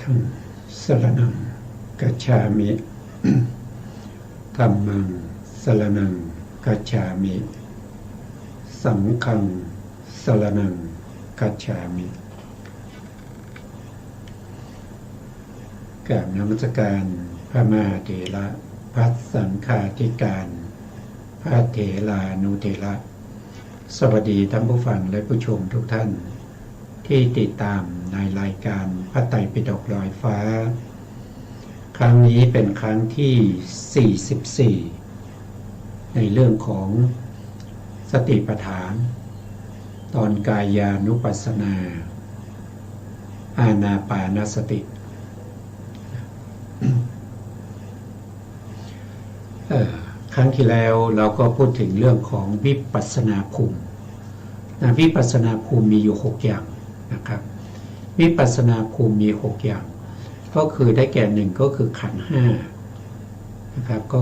ธังสรณังกัจฉามิธัมมังสรณังกัจฉามิสังฆังสรณังกัจฉามิกราบนมัสการพระมหาเถระพัสสังฆาธิการพระเถรานุเถระสวัสดีท่านผู้ฟังและผู้ชมทุกท่านที่ติดตามในรายการพระไตรปิฎกลอยฟ้าครั้งนี้เป็นครั้งที่44ในเรื่องของสติปัฏฐานตอนกายานุปัสสนาอานาปานสติครั้งที่แล้วเราก็พูดถึงเรื่องของวิปัสสนาภูมิวิปัสสนาภูมิมีอยู่6อย่างนะครับวิปัสสนาภูมิมี6อย่างก็คือได้แก่1ก็คือขันธ์5นะครับก็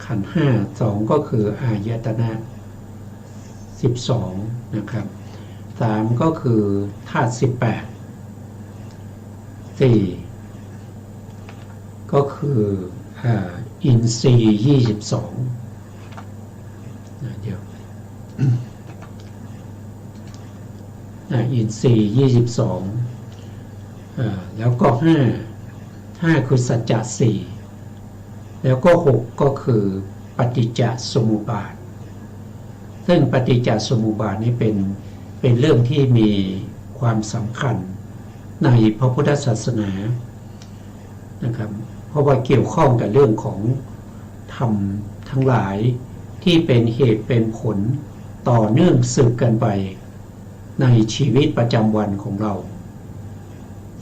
ขันธ์5 2ก็คืออายตนะ12นะครับ3ก็คือธาตุ18 4ก็คืออินทรีย์22เดี๋ยวอินทรีย์22แล้วก็5คือสัจจะ4แล้วก็6ก็คือปฏิจจสมุปบาทซึ่งปฏิจจสมุปบาทนี้เป็นเรื่องที่มีความสำคัญในพระพุทธศาสนานะครับเพราะว่าเกี่ยวข้องกับเรื่องของธรรมทั้งหลายที่เป็นเหตุเป็นผลต่อเนื่องสืบกันไปในชีวิตประจำวันของเรา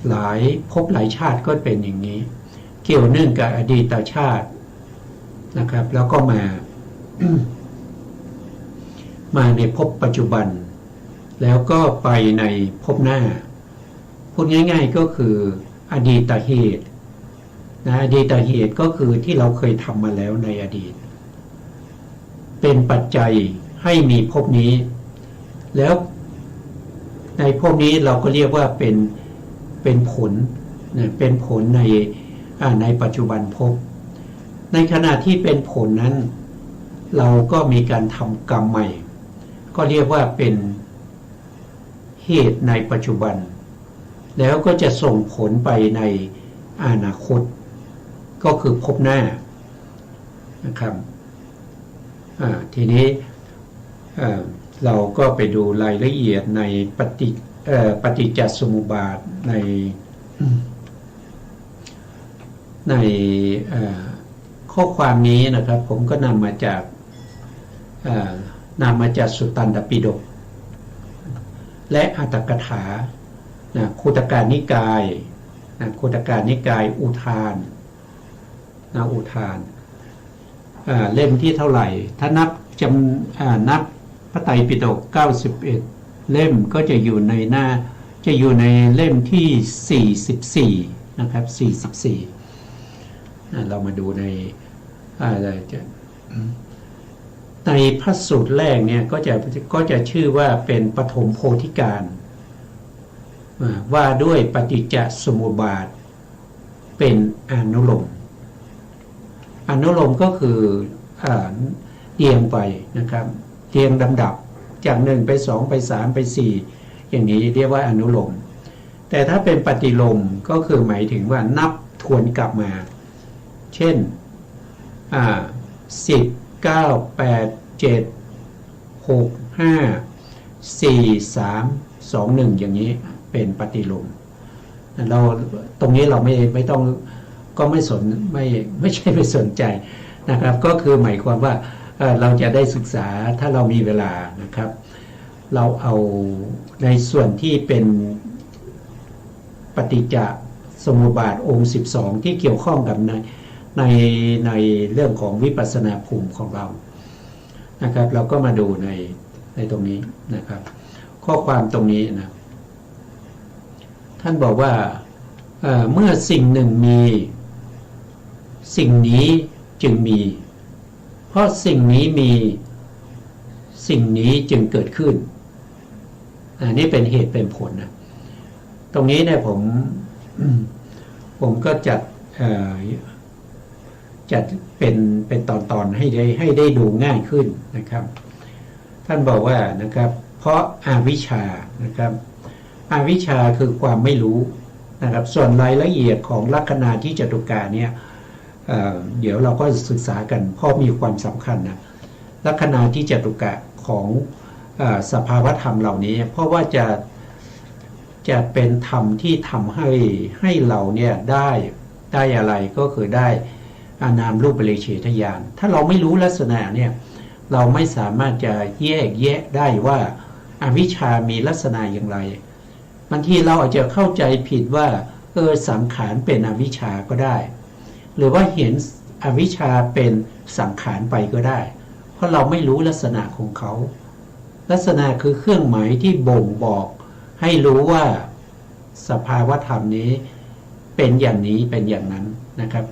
หลายภพหลายชาติก็เป็นอย่างนี้เกี่ยวเนื่องกับอดีตชาตินะครับแล้วก็มาในภพปัจจุบันแล้วก็ไปในภพหน้าพูดง่ายๆก็คืออดีตเหตุอดีตเหตุก็คือที่เราเคยทำมาแล้วในอดีตเป็นปัจจัยให้มีภพนี้แล้วในภพนี้เราก็เรียกว่าเป็นผลเป็นผลในปัจจุบันภพในขณะที่เป็นผลนั้นเราก็มีการทำกรรมใหม่ก็เรียกว่าเป็นเหตุในปัจจุบันแล้วก็จะส่งผลไปในอนาคตก็คือภพหน้านะครับทีนี้เราก็ไปดูรายละเอียดในปฏิจจสมุปบาทในข้อความนี้นะครับผมก็นำมาจากสุตตันตปิฎกและอัตถกถาคุตกนิกายคุตกนิกายอุทานอุทานเล่มที่เท่าไหร่ถ้านับพระไตรปิฎก91เล่มก็จะอยู่ในเล่มที่44นะครับ44เรามาดูในพระสูตรแรกเนี่ยก็จะชื่อว่าเป็นปฐมโพธิการว่าด้วยปฏิจจสมุปบาทเป็นอนุโลมก็คือเรียงไปนะครับเรียงลำดับจาก1ไป2ไป3ไป4อย่างนี้เรียกว่าอนุโลมแต่ถ้าเป็นปฏิโลมก็คือหมายถึงว่านับทวนกลับมาเช่น10 9 8 7 6 5 4 3 2 1อย่างนี้เป็นปฏิโลมเราตรงนี้เราไม่ต้องก็ไม่ใช่ไม่สนใจนะครับก็คือหมายความว่าเราจะได้ศึกษาถ้าเรามีเวลานะครับเราเอาในส่วนที่เป็นปฏิจจสมุปบาทองค์12ที่เกี่ยวข้องกับในเรื่องของวิปัสสนาภูมิของเรานะครับเราก็มาดูในตรงนี้นะครับข้อความตรงนี้นะท่านบอกว่าเมื่อสิ่งหนึ่งมีสิ่งนี้จึงมีเพราะสิ่งนี้มีสิ่งนี้จึงเกิดขึ้นนี่เป็นเหตุเป็นผลนะตรงนี้เนี่ยผม ผมก็จัดเป็นตอนให้ได้ดูง่ายขึ้นนะครับท่านบอกว่านะครับเพราะอาวิชชานะครับอวิชชาคือความไม่รู้นะครับส่วนรายละเอียดของลัคนาที่จตุกะเนี่ยเดี๋ยวเราก็ศึกษากันเพราะมีความสำคัญนะลัคนาที่จตุกะของสภาวธรรมเหล่านี้เพราะว่าจะเป็นธรรมที่ทำให้เราเนี่ยได้อะไรก็คือได้อานามรูปเปริเฉทญาณถ้าเราไม่รู้ลักษณะเนี่ยเราไม่สามารถจะแยกแยะได้ว่าอวิชชามีลักษณะอย่างไรบางทีเราอาจจะเข้าใจผิดว่าสังขารเป็นอวิชชาก็ได้หรือว่าเห็นอวิชชาเป็นสังขารไปก็ได้เพราะเราไม่รู้ลักษณะของเขาลักษณะคือเครื่องหมายที่บ่งบอกให้รู้ว่าสภาวธรรมนี้เป็นอย่างนี้เป็นอย่างนั้นนะครับ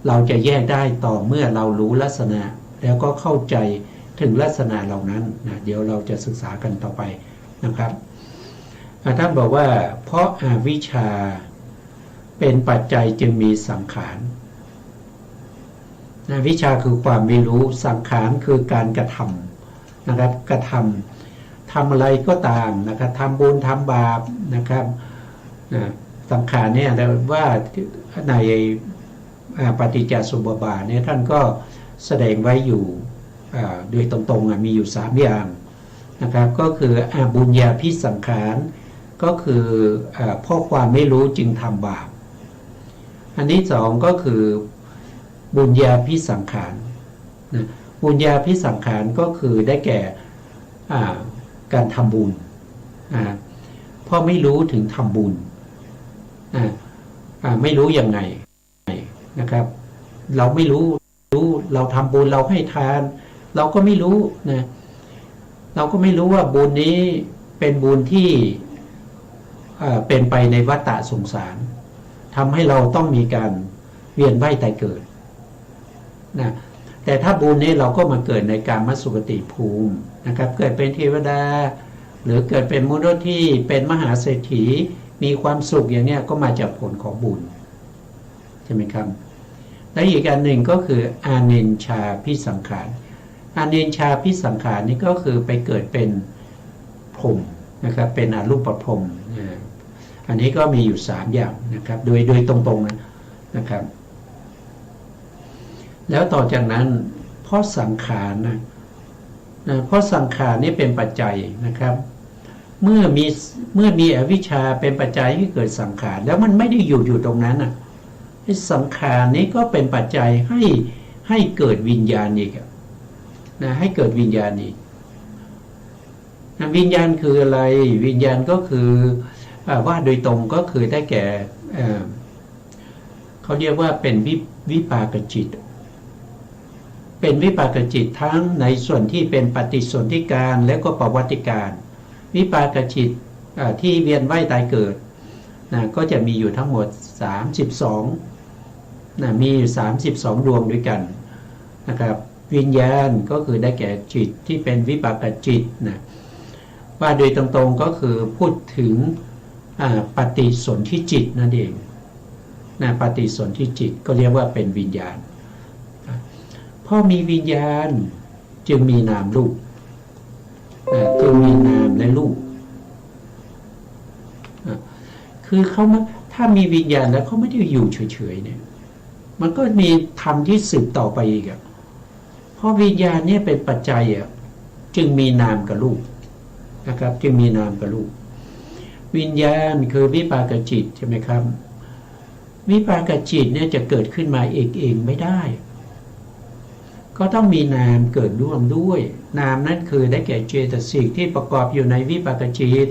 เราจะแยกได้ต่อเมื่อเรารู้ลักษณะแล้วก็เข้าใจถึงลักษณะเหล่านั้นนะเดี๋ยวเราจะศึกษากันต่อไปนะครับท่านบอกว่าเพราะอวิชชาเป็นปัจจัยจึงมีสังขารอวิชชาคือความไม่รู้สังขารคือการกระทำนะครับกระทำอะไรก็ตามนะครับทำบุญทำบาปนะครับสังขารเนี่ยว่าในปฏิจจสมุปบาทเนี่ยท่านก็แสดงไว้อยู่โดยตรงๆมีอยู่3อย่างนะครับก็คือบุญญาภิสังขารก็คือเพราะความไม่รู้จึงทำบาปอันที่2ก็คือบุญญาภิสังขารบุญญาภิสังขารก็คือได้แก่การทำบุญเพราะไม่รู้ถึงทำบุญไม่รู้ยังไงนะครับเราไม่รู้เราทำบุญเราให้ทานเราก็ไม่รู้นะเราก็ไม่รู้ว่าบุญนี้เป็นบุญที่เป็นไปในวัฏฏะสงสารทำให้เราต้องมีการเวียนว่ายตายเกิดนะแต่ถ้าบุญนี้เราก็มาเกิดในกามสุขติภูมินะครับเกิดเป็นเทวดาหรือเกิดเป็นมนุษย์ที่เป็นมหาเศรษฐีมีความสุขอย่างนี้ก็มาจากผลของบุญใช่ไหมครับและอีกอันหนึ่งก็คืออาเนญชาภิสังขารอาเนญชาภิสังขารนี่ก็คือไปเกิดเป็นพรหมนะครับเป็นอรูปพรหมอันนี้ก็มีอยู่3อย่างนะครับโดยตรงนะครับแล้วต่อจากนั้นเพราะสังขารเพราะสังขารนี่เป็นปัจจัยนะครับเมื่อมีอวิชชาเป็นปัจจัยให้เกิดสังขารแล้วมันไม่ได้อยู่ตรงนั้นสังขารนี้ก็เป็นปัจจัยให้เกิดวิญญาณอีกนะให้เกิดวิญญาณอีกวิญญาณคืออะไรวิญญาณก็คือว่าโดยตรงก็คือได้แก่เขาเรียกว่าเป็นวิปากจิตเป็นวิปากจิตทั้งในส่วนที่เป็นปฏิสนธิการและก็ปวัติการวิปากจิตที่เวียนว่ายตายเกิดนะก็จะมีอยู่ทั้งหมด32นะมีอยู่32ดวงด้วยกันนะครับวิญญาณก็คือได้แก่จิตที่เป็นวิปากจิตนะว่าโดยตรงๆก็คือพูดถึงปฏิสนธิจิตนั่นเองนะปฏิสนธิจิตก็เรียกว่าเป็นวิญญาณเพราะมีวิญญาณจึงมีนามรูปจึงมีนามและรูปคือเขาถ้ามีวิญญาณแล้วเขาไม่ได้อยู่เฉยๆเนี่ยมันก็มีธรรมที่สืบต่อไปอีกเพราะวิญญาณเนี่ยเป็นปัจจัยจึงมีนามกับรูปนะครับจึงมีนามกับรูปวิญญาณคือวิปากจิตใช่ไหมครับวิปากจิตเนี่ยจะเกิดขึ้นมาเองไม่ได้ก็ต้องมีนามเกิดร่วมด้วยนามนั้นคือได้แก่เจตสิกที่ประกอบอยู่ในวิปากจิต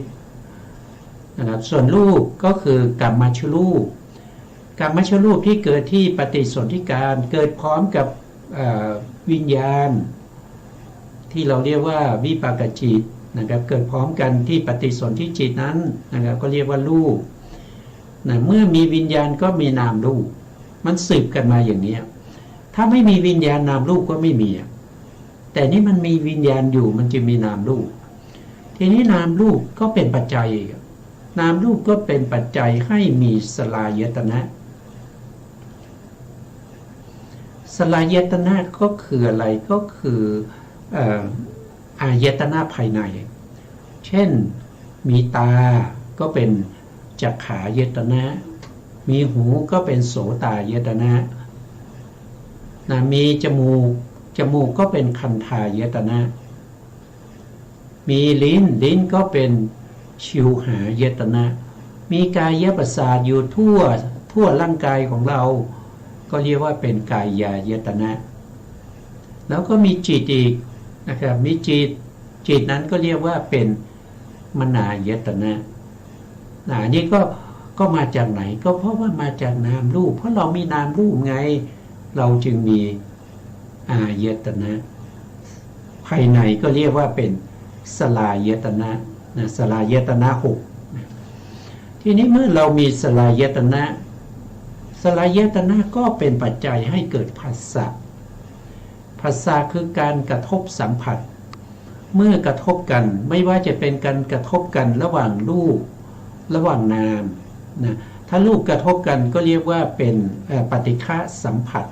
นะครับส่วนรูปก็คือกรรมชรูปกรรมชรูปที่เกิดที่ปฏิสนธิการเกิดพร้อมกับวิญญาณที่เราเรียกว่าวิปากจิตนะครับเกิดพร้อมกันที่ปฏิสนธิจิตนั้นนะครับก็เรียกว่ารูปนะเมื่อมีวิญญาณก็มีนามรูปมันสืบกันมาอย่างนี้ถ้าไม่มีวิญญาณนามรูปก็ไม่มีแต่นี่มันมีวิญญาณอยู่มันจึงมีนามรูปทีนี้นามรูปก็เป็นปัจจัยนามรูปก็เป็นปัจจัยให้มีสลายตนะ สลายตนะก็คืออะไรก็คืออายตนะภายในเช่นมีตาก็เป็นจักขายตนะมีหูก็เป็นโสตายตนะมีจมูกก็เป็นคันธายตนะมีลิ้นก็เป็นชิวหายตนะมีกายประสาทอยู่ทั่วร่างกายของเราก็เรียกว่าเป็นกายายตนะแล้วก็มีจิตอีกนะครับมีจิตนั้นก็เรียกว่าเป็นมนายตนะนี่ก็มาจากไหนก็เพราะว่ามาจากนามรูปเพราะเรามีนามรูปไงเราจึงมีอายตนะภายในก็เรียกว่าเป็นสลายตนะสลายตนะ6ทีนี้เมื่อเรามีสลายตนะก็เป็นปัจจัยให้เกิดผัสสะคือการกระทบสัมผัสเมื่อกระทบกันไม่ว่าจะเป็นการกระทบกันระหว่างรูประหว่างนามถ้ารูปกระทบกันก็เรียกว่าเป็นปฏิฆะสัมผัส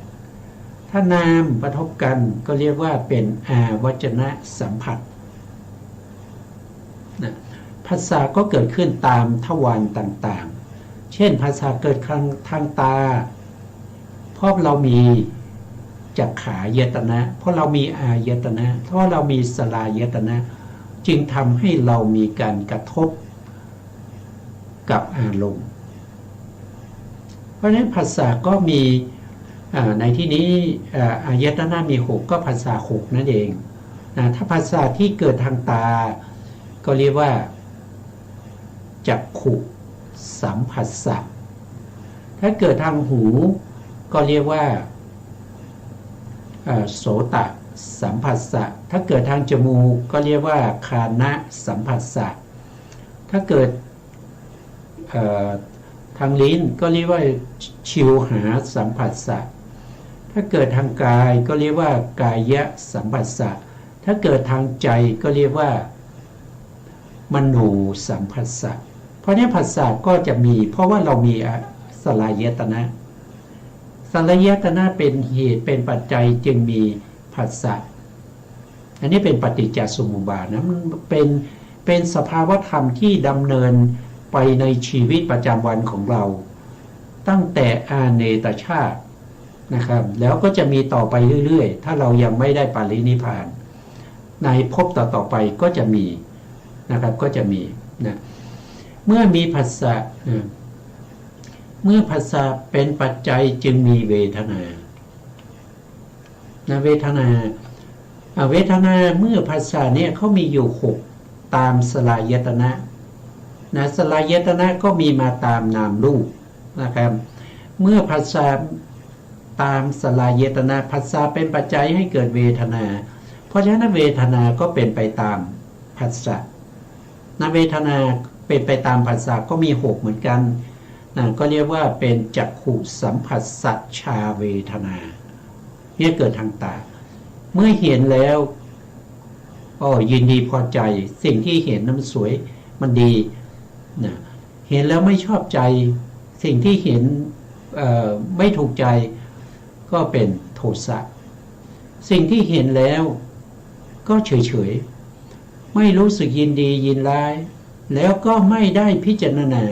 ถ้านามกระทบกันก็เรียกว่าเป็นอาวจนะสัมผัสผัสสะก็เกิดขึ้นตามทวารต่างๆเช่นผัสสะเกิดทางตาเพราะเรามีจักขายตนะเพราะเรามีอายตนะเพราะเรามีสลายตนะจึงทำให้เรามีการกระทบกับอารมณ์เพราะฉะนั้นผัสสะก็มีในที่นี้อายตนะมี6ก็ผัสสะ6นั่นเองถ้าผัสสะที่เกิดทางตาก็เรียกว่าจักขุสัมผัสสะถ้าเกิดทางหูก็เรียกว่าโสตสัมผัสสะถ้าเกิดทางจมูกก็เรียกว่าคานะสัมผัสสะถ้าเกิดทางลิ้นก็เรียกว่าชิวหาสัมผัสสะถ้าเกิดทางกายก็เรียกว่ากายะสัมผัสสะถ้าเกิดทางใจก็เรียกว่ามโนสัมผัสสะเพราะนี้ผัสสะก็จะมีเพราะว่าเรามีสลายตนะเป็นเหตุเป็นปัจจัยจึงมีผัสสะอันนี้เป็นปฏิจจสมุปบาทนะมันเป็นสภาวธรรมที่ดำเนินไปในชีวิตประจำวันของเราตั้งแต่อาเนตชาตินะครับแล้วก็จะมีต่อไปเรื่อยๆถ้าเรายังไม่ได้ปรินิพพานในภพต่อๆไปก็จะมีนะครับก็จะมีนะเมื่อมีผัสสะเมื่อผัสสะเป็นปัจจัยจึงมีเวทนาเวทนาเมื่อผัสสะเนี่ยเขามีอยู่6ตามสลายตนะสลายตนะก็มีมาตามนามรูปนะครับเมื่อผัสสะตามสลายตนะผัสสะเป็นปัจจัยให้เกิดเวทนาเพราะฉะนั้นเวทนาก็เป็นไปตามผัสสะเวทนาเป็นไปตามผัสสะก็มี6เหมือนกันก็เรียกว่าเป็นจักขุสัมผัสสัจฉาเวทนาเนี่ยเกิดทางตาเมื่อเห็นแล้วยินดีพอใจสิ่งที่เห็นนั้นมันสวยมันดีเห็นแล้วไม่ชอบใจสิ่งที่เห็นไม่ถูกใจก็เป็นโทสะสิ่งที่เห็นแล้วก็เฉยๆไม่รู้สึกยินดียินร้ายแล้วก็ไม่ได้พิจารณา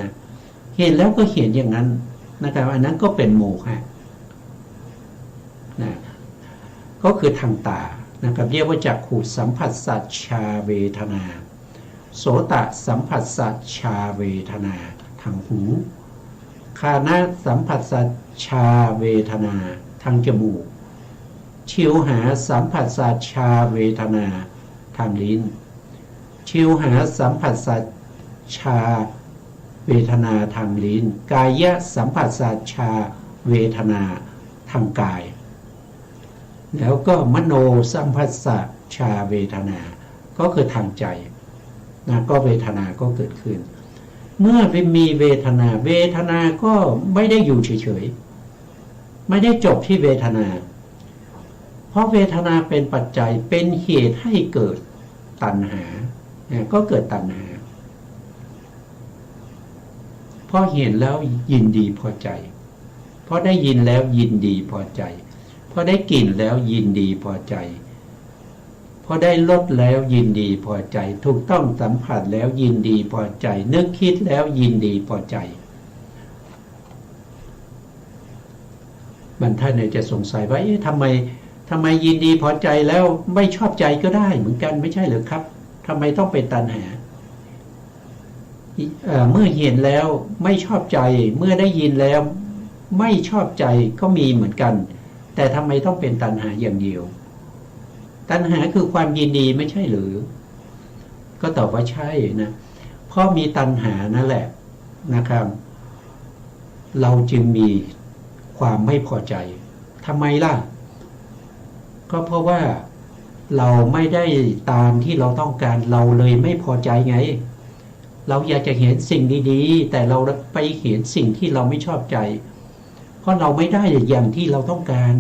เห็นแล้วก็เห็นอย่างนั้นนะครับอันนั้นก็เป็นโมฆะก็คือทางตานะครับเรียกว่าจักขุสัมผัสสัจฉาเวทนาโสตสัมผัสสัจฉาเวทนาทางหูคานะสัมผัสสัจฉาเวทนาทางจมูกชิวหาสัมผัสสัจฉาเวทนาทางลิ้นชิวหาสัมผัสสัจฉาเวทนาทางลิ้นกายะสัมผัสสัจฉาเวทนาทางกายแล้วก็มโนสัมผัสสัจฉาเวทนาก็คือทางใจก็เวทนาก็เกิดขึ้นเมื่อมีเวทนาก็ไม่ได้อยู่เฉยๆไม่ได้จบที่เวทนาเพราะเวทนาเป็นปัจจัยเป็นเหตุให้เกิดตัณหาก็เกิดตัณหาเพราะเห็นแล้วยินดีพอใจเพราะได้ยินแล้วยินดีพอใจพ พอได้กลิ่นแล้วยินดีพอใจพอได้รสแล้วยินดีพอใจถูกต้องสัมผัสแล้วยินดีพอใจนึกคิดแล้วยินดีพอใจบางท่านเนี่ยจะสงสัยว่าทำไมยินดีพอใจแล้วไม่ชอบใจก็ได้เหมือนกันไม่ใช่หรือครับทำไมต้องเป็นตัณหาเมื่อเห็นแล้วไม่ชอบใจเมื่อได้ยินแล้วไม่ชอบใจก็มีเหมือนกันแต่ทำไมต้องเป็นตัณหาอย่างเดียวตัณหาคือความยินดีไม่ใช่หรือก็ตอบว่าใช่นะเพราะมีตัณหานั่นแหละนะครับเราจึงมีความไม่พอใจทำไมล่ะก็เพราะว่าเราไม่ได้ตามที่เราต้องการเราเลยไม่พอใจไงเราอยากจะเห็นสิ่งดีๆแต่เราไปเห็นสิ่งที่เราไม่ชอบใจเพราะเราไม่ได้อย่างที่เราต้องการ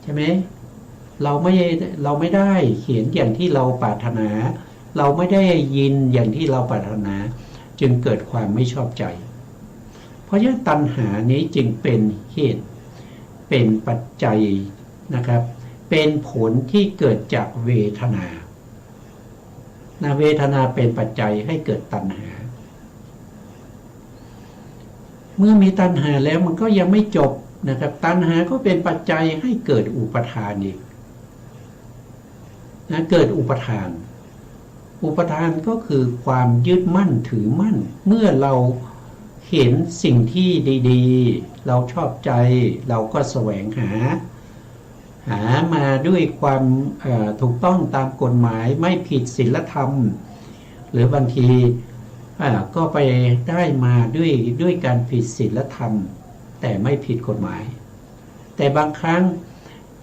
ใช่ไหมเราไม่ได้เห็นอย่างที่เราปรารถนาเราไม่ได้ยินอย่างที่เราปรารถนาจึงเกิดความไม่ชอบใจเพราะฉะนั้นตัณหานี้จึงเป็นเหตุเป็นปัจจัยนะครับเป็นผลที่เกิดจากเวทนาเวทนาเป็นปัจจัยให้เกิดตัณหาเมื่อมีตัณหาแล้วมันก็ยังไม่จบนะครับตัณหาก็เป็นปัจจัยให้เกิดอุปทานอีกเกิดอุปทานก็คือความยึดมั่นถือมั่นเมื่อเราเห็นสิ่งที่ดีๆเราชอบใจเราก็แสวงหามาด้วยความถูกต้องตามกฎหมายไม่ผิดศีลธรรมหรือบางทีก็ไปได้มาด้วยการผิดศีลธรรมแต่ไม่ผิดกฎหมายแต่บางครั้ง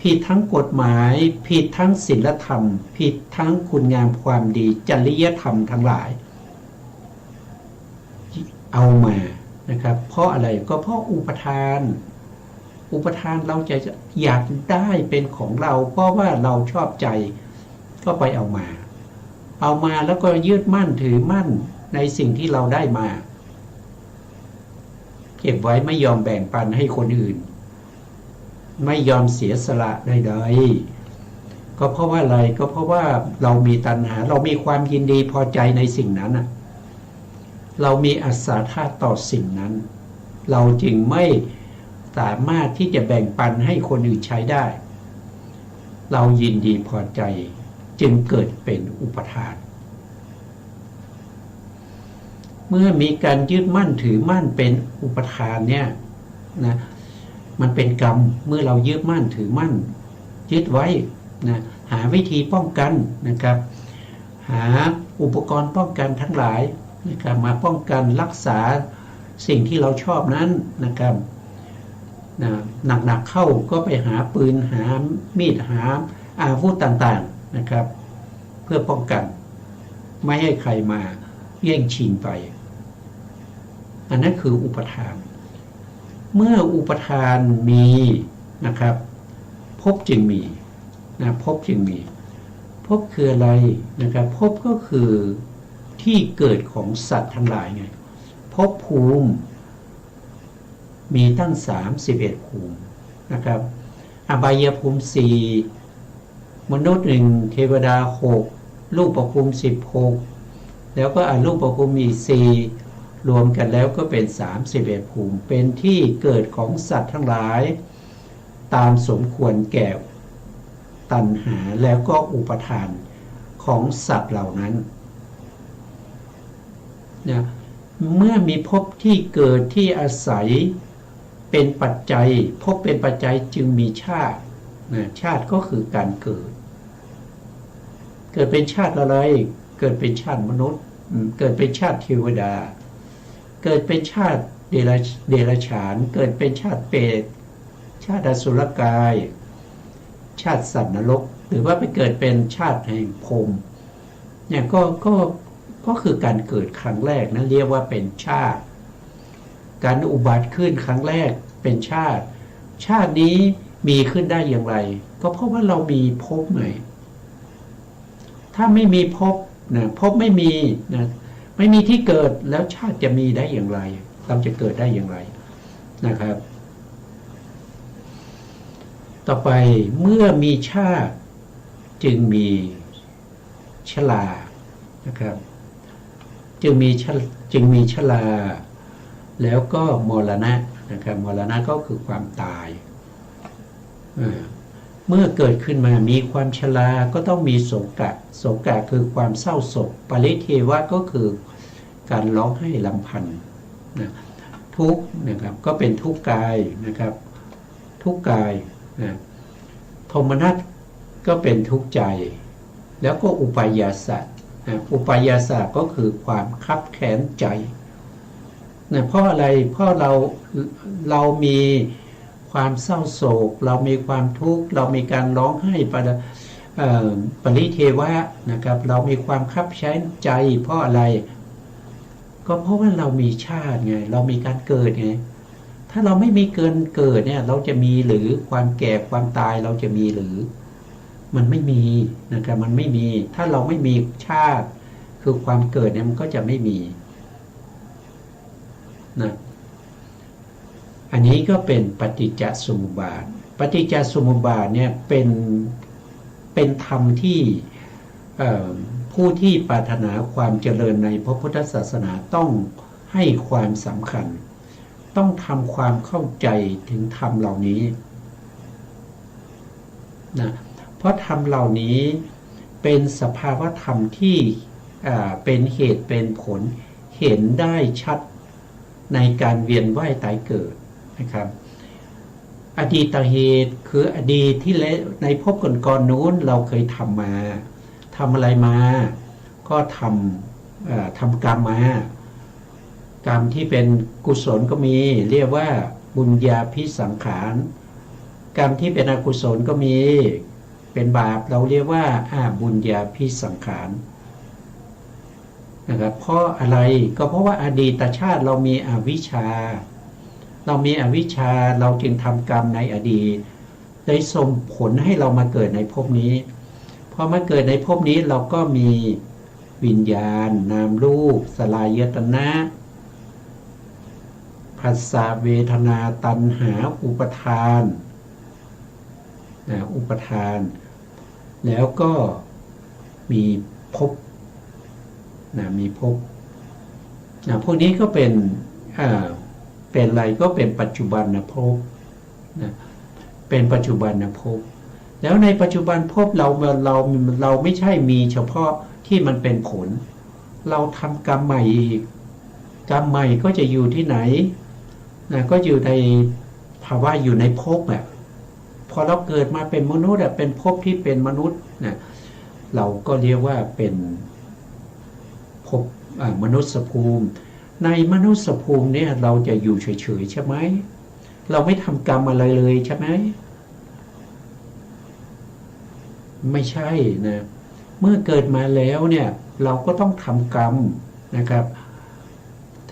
ผิดทั้งกฎหมายผิดทั้งศีลธรรมผิดทั้งคุณงามความดีจริยธรรมทั้งหลายเอามานะครับเพราะอะไรก็เพราะอุปทานเราจะอยากได้เป็นของเราเพราะว่าเราชอบใจก็ไปเอามาแล้วก็ยึดมั่นถือมั่นในสิ่งที่เราได้มาเก็บไว้ไม่ยอมแบ่งปันให้คนอื่นไม่ยอมเสียสละใดๆก็เพราะว่าอะไรก็เพราะว่าเรามีตัณหาเรามีความยินดีพอใจในสิ่งนั้นเรามีอัศทาต่อสิ่งนั้นเราจึงไม่สามารถที่จะแบ่งปันให้คนอื่นใช้ได้เรายินดีพอใจจึงเกิดเป็นอุปทานเมื่อมีการยึดมั่นถือมั่นเป็นอุปทานเนี่ยนะมันเป็นกรรมเมื่อเรายึดมั่นถือมั่นยึดไว้นะหาวิธีป้องกันนะครับหาอุปกรณ์ป้องกันทั้งหลายนะครับมาป้องกันรักษาสิ่งที่เราชอบนั้นนะครับหนักเข้าก็ไปหาปืนหามีดหาอาวุธต่างๆนะครับเพื่อป้องกันไม่ให้ใครมาแย่งชิงไปอันนั้นคืออุปทานเมื่ออุปทานมีนะครับภพจึงมีภพจึงมีภพคืออะไรนะครับภพก็คือที่เกิดของสัตว์ทั้งหลายไงภพภูมิมีตั้ง31ภูมินะครับอบายภูมิ4มนุษย์1เทวดา6รูปภูมิ16แล้วก็อรูปภูมิอีก4รวมกันแล้วก็เป็น31ภูมิเป็นที่เกิดของสัตว์ทั้งหลายตามสมควรแก่ตัณหาแล้วก็อุปทานของสัตว์เหล่านั้นนะเมื่อมีภพที่เกิดที่อาศัยเป็นปัจจัยภพเป็นปัจจัยจึงมีชาติชาติก็คือการเกิดเป็นชาติอะไรเกิดเป็นชาติมนุษย์เกิดเป็นชาติเทวดาเกิดเป็นชาติเดรัจฉานเกิดเป็นชาติเปรตชาติอสุรกายชาติสัตว์นรกหรือว่าไปเกิดเป็นชาติแห่งพรหมเนี่ยก็คือการเกิดครั้งแรกนั้นเรียกว่าเป็นชาติการอุบัติขึ้นครั้งแรกเป็นชาตินี้มีขึ้นได้อย่างไรก็เพราะว่าเรามีภพไงถ้าไม่มีภพภพไม่มีไม่มีที่เกิดแล้วชาติจะมีได้อย่างไรเราจะเกิดได้อย่างไรนะครับ ต่อไปเมื่อมีชาติจึงมีชรานะครับจึงมีชราแล้วก็มรณะนะครับมรณะก็คือความตายเมื่อเกิดขึ้นมามีความชราก็ต้องมีโศกะคือความเศร้าโศกปริเทวะก็คือการร้องไห้รำพันนะทุกข์นะครับก็เป็นทุกข์กายนะครับทุกข์กายนะโทมนัสก็เป็นทุกข์ใจแล้วก็อุปายาสะอุปายาสะก็คือความคับแค้นใจนะเพราะอะไรเพราะเรามีความเศร้าโศกเรามีความทุกข์เรามีการร้องไห้ปริเทวะนะครับเรามีความคับแค้นใจเพราะอะไรก็เพราะว่าเรามีชาติไงเรามีการเกิดไงถ้าเราไม่มีเกิดเนี่ยเราจะมีหรือความแก่ความตายเราจะมีหรือมันไม่มีนะครับมันไม่มีถ้าเราไม่มีชาติคือความเกิดเนี่ยมันก็จะไม่มีนะอันนี้ก็เป็นปฏิจจสมุปบาทปฏิจจสมุปบาทเนี่ยเป็นธรรมที่ผู้ที่ปรารถนาความเจริญในพระพุทธศาสนาต้องให้ความสำคัญต้องทำความเข้าใจถึงธรรมเหล่านี้นะเพราะธรรมเหล่านี้เป็นสภาวธรรมที่เป็นเหตุเป็นผลเห็นได้ชัดในการเวียนว่ายตายเกิดนะครับอดีตเหตุคืออดีตที่ในภพก่อนๆนู้นเราเคยทำอะไรมาก็ทำกรรมมากรรมที่เป็นกุศลก็มีเรียกว่าบุญญาภิสังขารกรรมที่เป็นอกุศลก็มีเป็นบาปเราเรียกว่าบุญญาภิสังขารนะครับเพราะอะไรก็เพราะว่าอดีตชาติเรามีอวิชชาเราจึงทำกรรมในอดีตได้ส่งผลให้เรามาเกิดในภพนี้พอมาเกิดในภพนี้เราก็มีวิญญาณนามรูปสลายตนะผัสสะเวทนาตัณหาอุปทานแล้วก็มีภพมีภพพวกนี้ก็เป็นอะไรก็เป็นปัจจุบันภพเป็นปัจจุบันภพแล้วในปัจจุบันภพเราไม่ใช่มีเฉพาะที่มันเป็นผลเราทำกรรมใหม่อีกกรรมใหม่ก็จะอยู่ที่ไหนก็อยู่ในภาวะอยู่ในภพพอเราเกิดมาเป็นมนุษย์เป็นภพที่เป็นมนุษย์เราก็เรียกว่าเป็นภพมนุษย์ภูมิในมนุษย์ภูมิเนี่ยเราจะอยู่เฉยๆใช่ไหมเราไม่ทำกรรมอะไรเลยใช่ไหมไม่ใช่นะเมื่อเกิดมาแล้วเนี่ยเราก็ต้องทำกรรมนะครับ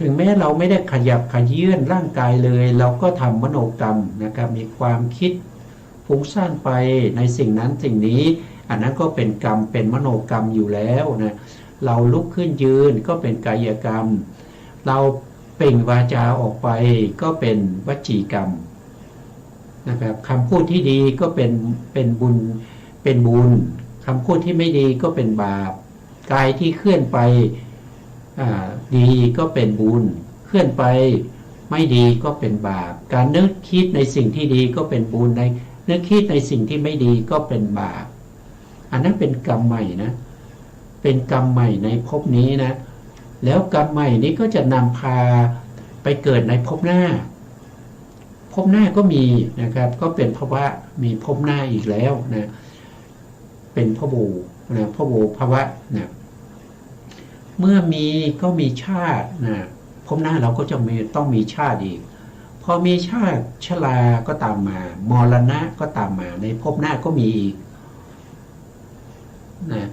ถึงแม้เราไม่ได้ขยับขยื่นร่างกายเลยเราก็ทำมโนกรรมนะครับมีความคิดฟุ้งซ่านไปในสิ่งนั้นสิ่งนี้อันนั้นก็เป็นกรรมเป็นมโนกรรมอยู่แล้วนะเราลุกขึ้นยืนก็เป็นกายกรรมเราเปล่งวาจาออกไปก็เป็นวจีกรรมนะครับคำพูดที่ดีก็เป็นบุญคำพูดที่ไม่ดีก็เป็นบาปกายที่เคลื่อนไปดีก็เป็นบุญเคลื่อนไปไม่ดีก็เป็นบาปการนึกคิดในสิ่งที่ดีก็เป็นบุญในนึกคิดในสิ่งที่ไม่ดีก็เป็นบาปอันนั้นเป็นกรรมใหม่นะเป็นกรรมใหม่ในภพนี้นะแล้วกรรมใหม่นี้ก็จะนำพาไปเกิดในภพหน้าก็มีนะครับก็เป็นภาวะมีภพหน้าอีกแล้วนะเป็นภพภาวะนะเมื่อมีก็มีชาตินะภพหน้าเราก็จะต้องมีชาติอีกพอมีชาติชราก็ตามมามรณะก็ตามมาในภพหน้าก็มีอีกนะ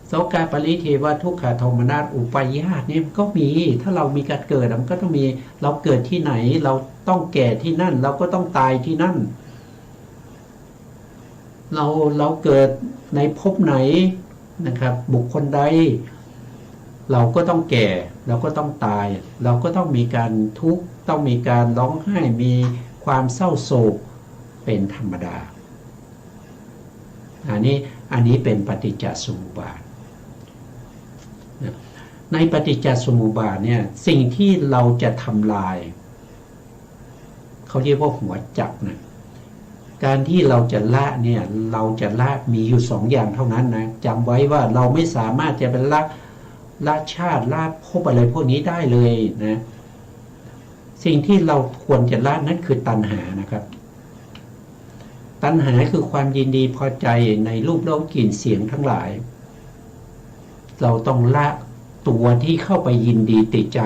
โสกาปริเทวะทุกขโทมนัสอุปายาสนี่ก็มีถ้าเรามีการเกิดมันก็ต้องมีเราเกิดที่ไหนเราต้องแก่ที่นั่นเราก็ต้องตายที่นั่นเราเกิดในภพไหนนะครับบุคคลใดเราก็ต้องแก่เราก็ต้องตายเราก็ต้องมีการทุกข์ต้องมีการร้องไห้มีความเศร้าโศกเป็นธรรมดา อันนี้เป็นปฏิจจสมุปบาทในปฏิจจสมุปบาทเนี่ยสิ่งที่เราจะทำลายเขาเรียกว่าหัวจักนะการที่เราจะละเนี่ยเราจะละมีอยู่สองอย่างเท่านั้นนะจำไว้ว่าเราไม่สามารถจะเป็นละชาติละภพอะไรพวกนี้ได้เลยนะสิ่งที่เราควรจะละนั่นคือตัณหานะครับตัณหาคือความยินดีพอใจในรูปรสกลิ่นเสียงทั้งหลายเราต้องละตัวที่เข้าไปยินดีติดใจ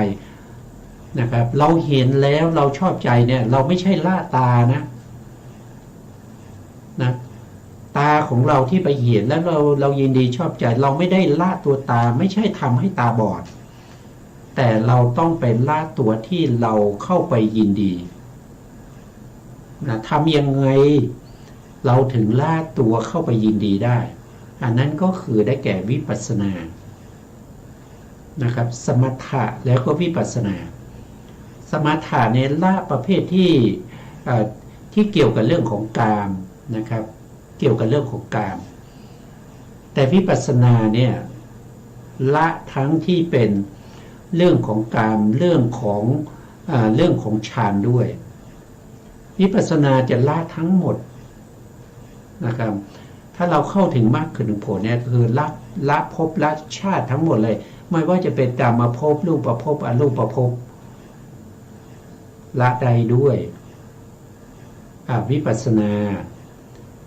นะครับเราเห็นแล้วเราชอบใจเนี่ยเราไม่ใช่ละตานะตาของเราที่ไปเห็นแล้วเรายินดีชอบใจเราไม่ได้ละตัวตาไม่ใช่ทำให้ตาบอดแต่เราต้องไปละตัวที่เราเข้าไปยินดีทำยังไงเราถึงละตัวเข้าไปยินดีได้อันนั้นก็คือได้แก่วิปัสสนานะครับสมถะแล้วก็วิปัสสนาสมถะเนี่ยละประเภทที่เกี่ยวกับเรื่องของกามนะครับเกี่ยวกับเรื่องของกามแต่วิปัสสนาเนี่ยละทั้งที่เป็นเรื่องของกามเรื่องของฌานด้วยวิปัสสนาจะละทั้งหมดนะครับถ้าเราเข้าถึงมรรคถึงผลเนี่ยคือละภพละชาติทั้งหมดเลยไม่ว่าจะเป็นกามภพรูปภพอรูปภพละได้ด้วยวิปัสสนา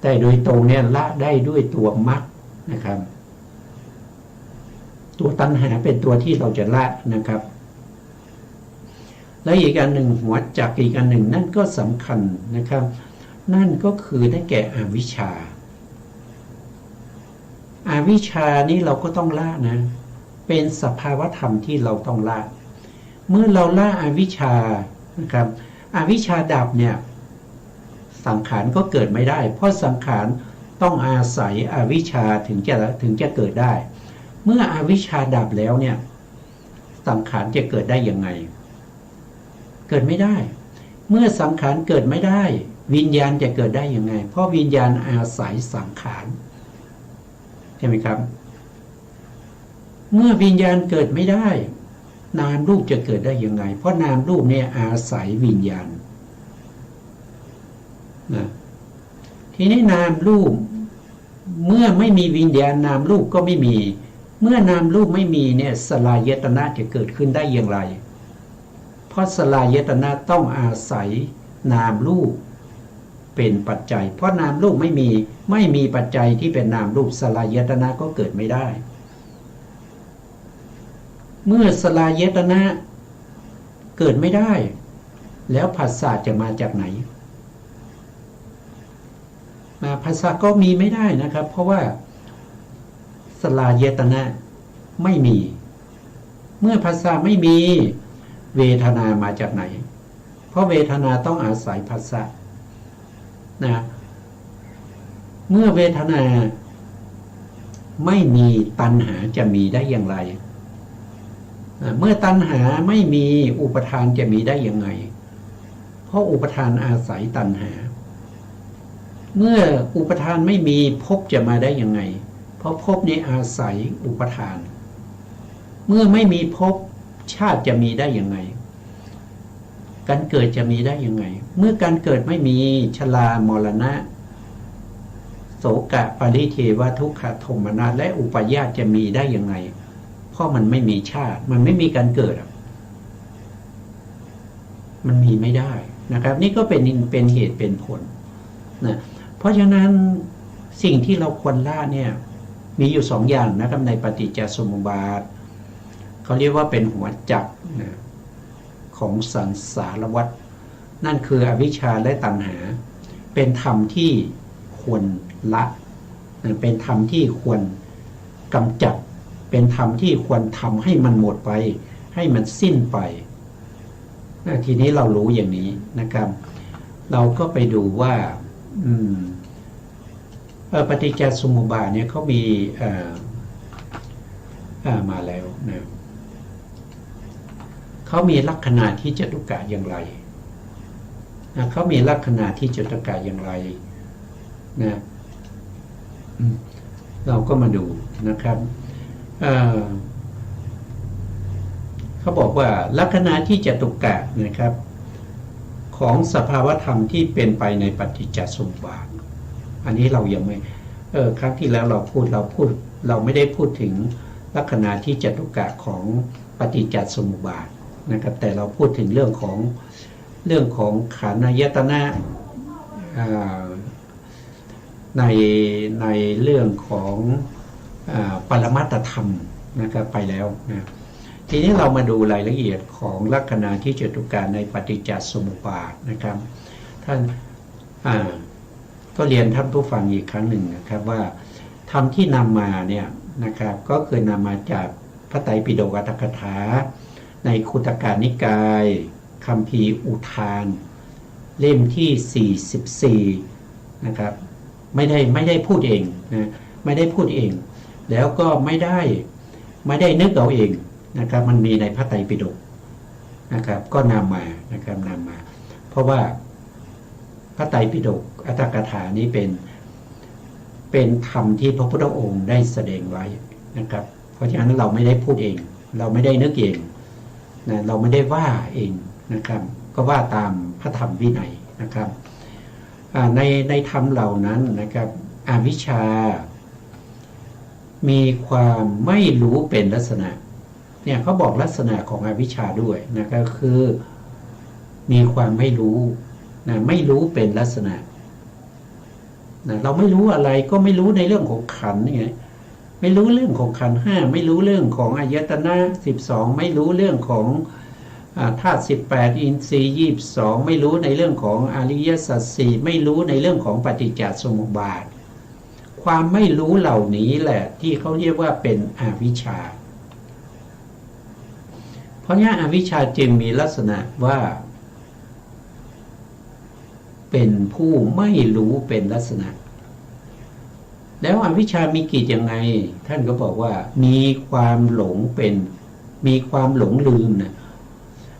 แต่โดยตรงเนี่ยละได้ด้วยตัวมรรคนะครับตัวตัณหาเป็นตัวที่เราจะละนะครับและอีกอันหนึ่งหัวจักอีกอันหนึ่งนั่นก็สำคัญนะครับนั่นก็คือได้แก่อวิชชาอวิชชานี้เราก็ต้องละนะเป็นสภาวธรรมที่เราต้องละเมื่อเราละอวิชชานะครับอวิชชาดับเนี่ยสังขารก็เกิดไม่ได้เพราะสังขารต้องอาศัยอวิชชาถึงจะเกิดได้เมื่ออวิชชาดับแล้วเนี่ยสังขารจะเกิดได้ยังไงเกิดไม่ได้เมื่อสังขารเกิดไม่ได้วิญญาณจะเกิดได้ยังไงเพราะวิญญาณอาศัยสังขารใช่ไหมครับเมื่อวิญญาณเกิดไม่ได้นามรูปจะเกิดได้ยังไงเพราะนามรูปเนี่ยอาศัยวิญญาณนะทีนี้นามรูปเมื่อไม่มีวิญญาณนามรูปก็ไม่มีเมื่อนามรูปไม่มีเนี่ยสลายตนะจะเกิดขึ้นได้อย่างไรเพราะสลายตนะต้องอาศัยนามรูปเป็นปัจจัยเพราะนามรูปไม่มีปัจจัยที่เป็นนามรูปสลายตนะก็เกิดไม่ได้เมื่อสลายตนะเกิดไม่ได้แล้วผัสสะจะมาจากไหนผัสสะก็มีไม่ได้นะครับเพราะว่าสลายตนะไม่มีเมื่อผัสสะไม่มีเวทนามาจากไหนเพราะเวทนาต้องอาศัยผัสสะนะเมื่อเวทนาไม่มีตัณหาจะมีได้อย่างไรเมื่อตัณหาไม่มีอุปทานจะมีได้ยังไงเพราะอุปทานอาศัยตัณหาเมื่ออุปทานไม่มีภพจะมาได้ยังไงเพราะภพนี้อาศัยอุปทานเมื่อไม่มีภพชาติจะมีได้ยังไงการเกิดจะมีได้ยังไงเมื่อการเกิดไม่มีชรามรณะโศกะปริเทวทุกขโทมนัสและอุปาญาตจะมีได้ยังไงเพราะมันไม่มีชาติมันไม่มีการเกิดมันมีไม่ได้นะครับนี่ก็เป็นเหตุเป็นผลนะเพราะฉะนั้นสิ่งที่เราควรละเนี่ยมีอยู่สองอย่างนะครับในปฏิจจสมุปบาทเขาเรียกว่าเป็นหัวจักรนะของสังสารวัฏนั่นคืออวิชชาและตัณหาเป็นธรรมที่ควรละเป็นธรรมที่ควรกำจัดเป็นธรรมที่ควรทำให้มันหมดไปให้มันสิ้นไปทีนี้เรารู้อย่างนี้นะครับเราก็ไปดูว่าปฏิจจสมุปบาทเนี่ยเขามีมาแล้วนะเขามีลักษณะที่จตุกะอย่างไรเขามีลักษณะที่จตุกะอย่างไรนะ เราก็มาดูนะครับเขาบอกว่าลัคนาที่จตุกะนะครับของสภาวธรรมที่เป็นไปในปฏิจจสมุปบาทอันนี้เรายังไม่ครั้งที่แล้วเราไม่ได้พูดถึงลัคนาที่จตุกะของปฏิจจสมุปบาทนะครับแต่เราพูดถึงเรื่องของขันธ์อายตนะในเรื่องของปรมัตถธรรมนะครับไปแล้วนะทีนี้เรามาดูรายละเอียดของลัคนาที่จตุกะในปฏิจจสมุปบาทนะครับท่านก็เรียนท่านผู้ฟังอีกครั้งหนึ่งนะครับว่าธรรมที่นำมาเนี่ยนะครับก็คือนำมาจากพระไตรปิฎกอัตถกถาในคุตกนิกายคัมภีร์อุทานเล่มที่44นะครับไม่ได้พูดเองนะไม่ได้พูดเองแล้วก็ไม่ได้นึกเอาเองนะครับมันมีในพระไตรปิฎกนะครับก็นำมานะครับนำมาเพราะว่าพระไตรปิฎกอัตถกถานี้เป็นธรรมที่พระพุทธองค์ได้แสดงไว้นะครับเพราะฉะนั้นเราไม่ได้พูดเองเราไม่ได้นึกเองนะเราไม่ได้ว่าเองนะครับก็ว่าตามพระธรรมวินัยนะครับในธรรมเหล่านั้นนะครับอวิชชามีความไม่รู้เป็นลักษณะเนี่ยเขาบอกลักษณะของอวิชชาด้วยนะก็คือมีความไม่รู้นะไม่รู้เป็นลักษณะนะเราไม่รู้อะไรก็ไม่รู้ในเรื่องของขันธ์ไงไม่รู้เรื่องของขันธ์ห้าไม่รู้เรื่องของอายตนะ12ไม่รู้เรื่องของธาตุ18อินทรีย์22ไม่รู้ในเรื่องของอริยสัจ4ไม่รู้ในเรื่องของปฏิจจสมุปบาทความไม่รู้เหล่านี้แหละที่เขาเรียกว่าเป็นอวิชชาเพราะงั้นอวิชชาจึงมีลักษณะว่าเป็นผู้ไม่รู้เป็นลักษณะแล้วอวิชชามีกิจยังไงท่านก็บอกว่ามีความหลงเป็นมีความหลงลืมนะ